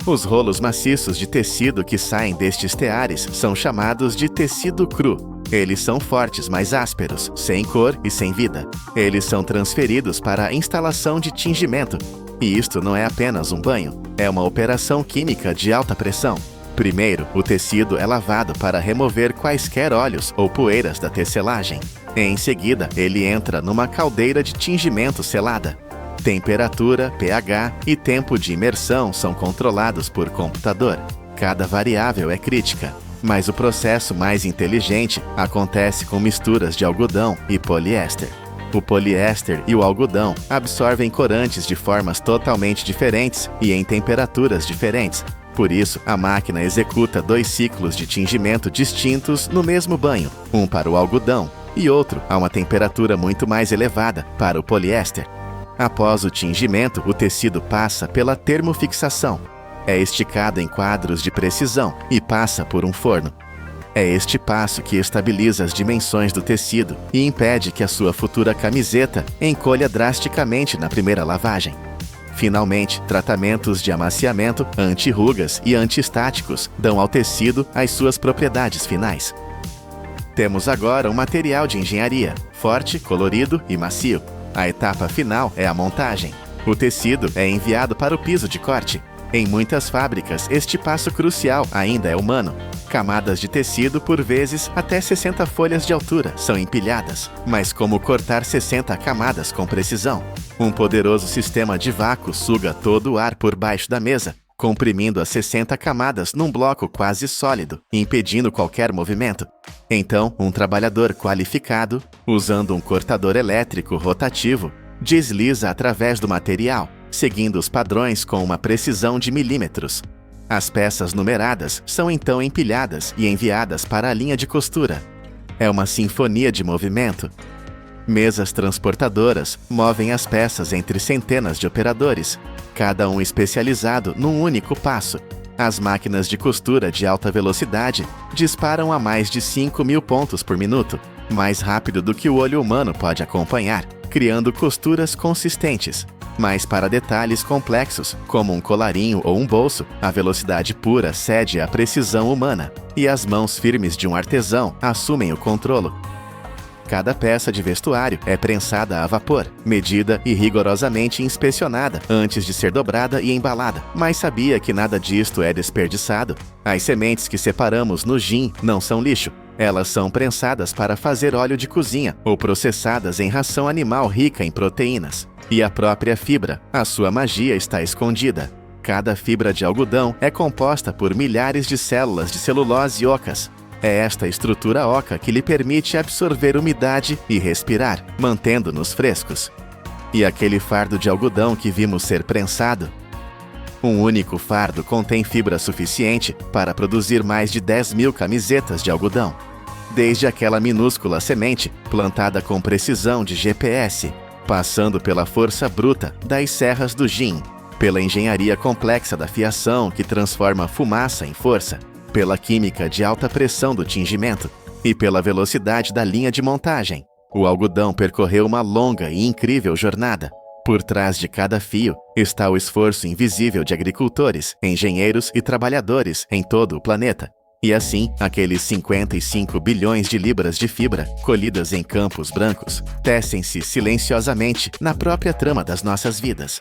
Os rolos maciços de tecido que saem destes teares são chamados de tecido cru. Eles são fortes, mas ásperos, sem cor e sem vida. Eles são transferidos para a instalação de tingimento. E isto não é apenas um banho, é uma operação química de alta pressão. Primeiro, o tecido é lavado para remover quaisquer óleos ou poeiras da tecelagem. Em seguida, ele entra numa caldeira de tingimento selada. Temperatura, pH e tempo de imersão são controlados por computador. Cada variável é crítica, mas o processo mais inteligente acontece com misturas de algodão e poliéster. O poliéster e o algodão absorvem corantes de formas totalmente diferentes e em temperaturas diferentes. Por isso, a máquina executa 2 ciclos de tingimento distintos no mesmo banho, um para o algodão e outro a uma temperatura muito mais elevada para o poliéster. Após o tingimento, o tecido passa pela termofixação. É esticado em quadros de precisão e passa por um forno. É este passo que estabiliza as dimensões do tecido e impede que a sua futura camiseta encolha drasticamente na primeira lavagem. Finalmente, tratamentos de amaciamento, anti-rugas e anti-estáticos dão ao tecido as suas propriedades finais. Temos agora um material de engenharia, forte, colorido e macio. A etapa final é a montagem. O tecido é enviado para o piso de corte. Em muitas fábricas, este passo crucial ainda é humano. Camadas de tecido, por vezes, até 60 folhas de altura, são empilhadas. Mas como cortar 60 camadas com precisão? Um poderoso sistema de vácuo suga todo o ar por baixo da mesa, comprimindo as 60 camadas num bloco quase sólido, impedindo qualquer movimento. Então, um trabalhador qualificado, usando um cortador elétrico rotativo, desliza através do material, seguindo os padrões com uma precisão de milímetros. As peças numeradas são então empilhadas e enviadas para a linha de costura. É uma sinfonia de movimento. Mesas transportadoras movem as peças entre centenas de operadores, cada um especializado num único passo. As máquinas de costura de alta velocidade disparam a mais de 5.000 pontos por minuto, mais rápido do que o olho humano pode acompanhar. criando costuras consistentes. Mas para detalhes complexos, como um colarinho ou um bolso, a velocidade pura cede à precisão humana, e as mãos firmes de um artesão assumem o controle. Cada peça de vestuário é prensada a vapor, medida e rigorosamente inspecionada antes de ser dobrada e embalada. Mas sabia que nada disto é desperdiçado? As sementes que separamos no gin não são lixo. Elas são prensadas para fazer óleo de cozinha ou processadas em ração animal rica em proteínas. E a própria fibra, a sua magia está escondida. Cada fibra de algodão é composta por milhares de células de celulose ocas. É esta estrutura oca que lhe permite absorver umidade e respirar, mantendo-nos frescos. E aquele fardo de algodão que vimos ser prensado? Um único fardo contém fibra suficiente para produzir mais de 10.000 camisetas de algodão. Desde aquela minúscula semente, plantada com precisão de GPS, passando pela força bruta das serras do gin, pela engenharia complexa da fiação que transforma fumaça em força, pela química de alta pressão do tingimento e pela velocidade da linha de montagem. O algodão percorreu uma longa e incrível jornada. Por trás de cada fio está o esforço invisível de agricultores, engenheiros e trabalhadores em todo o planeta. E assim, aqueles 55 bilhões de libras de fibra, colhidas em campos brancos, tecem-se silenciosamente na própria trama das nossas vidas.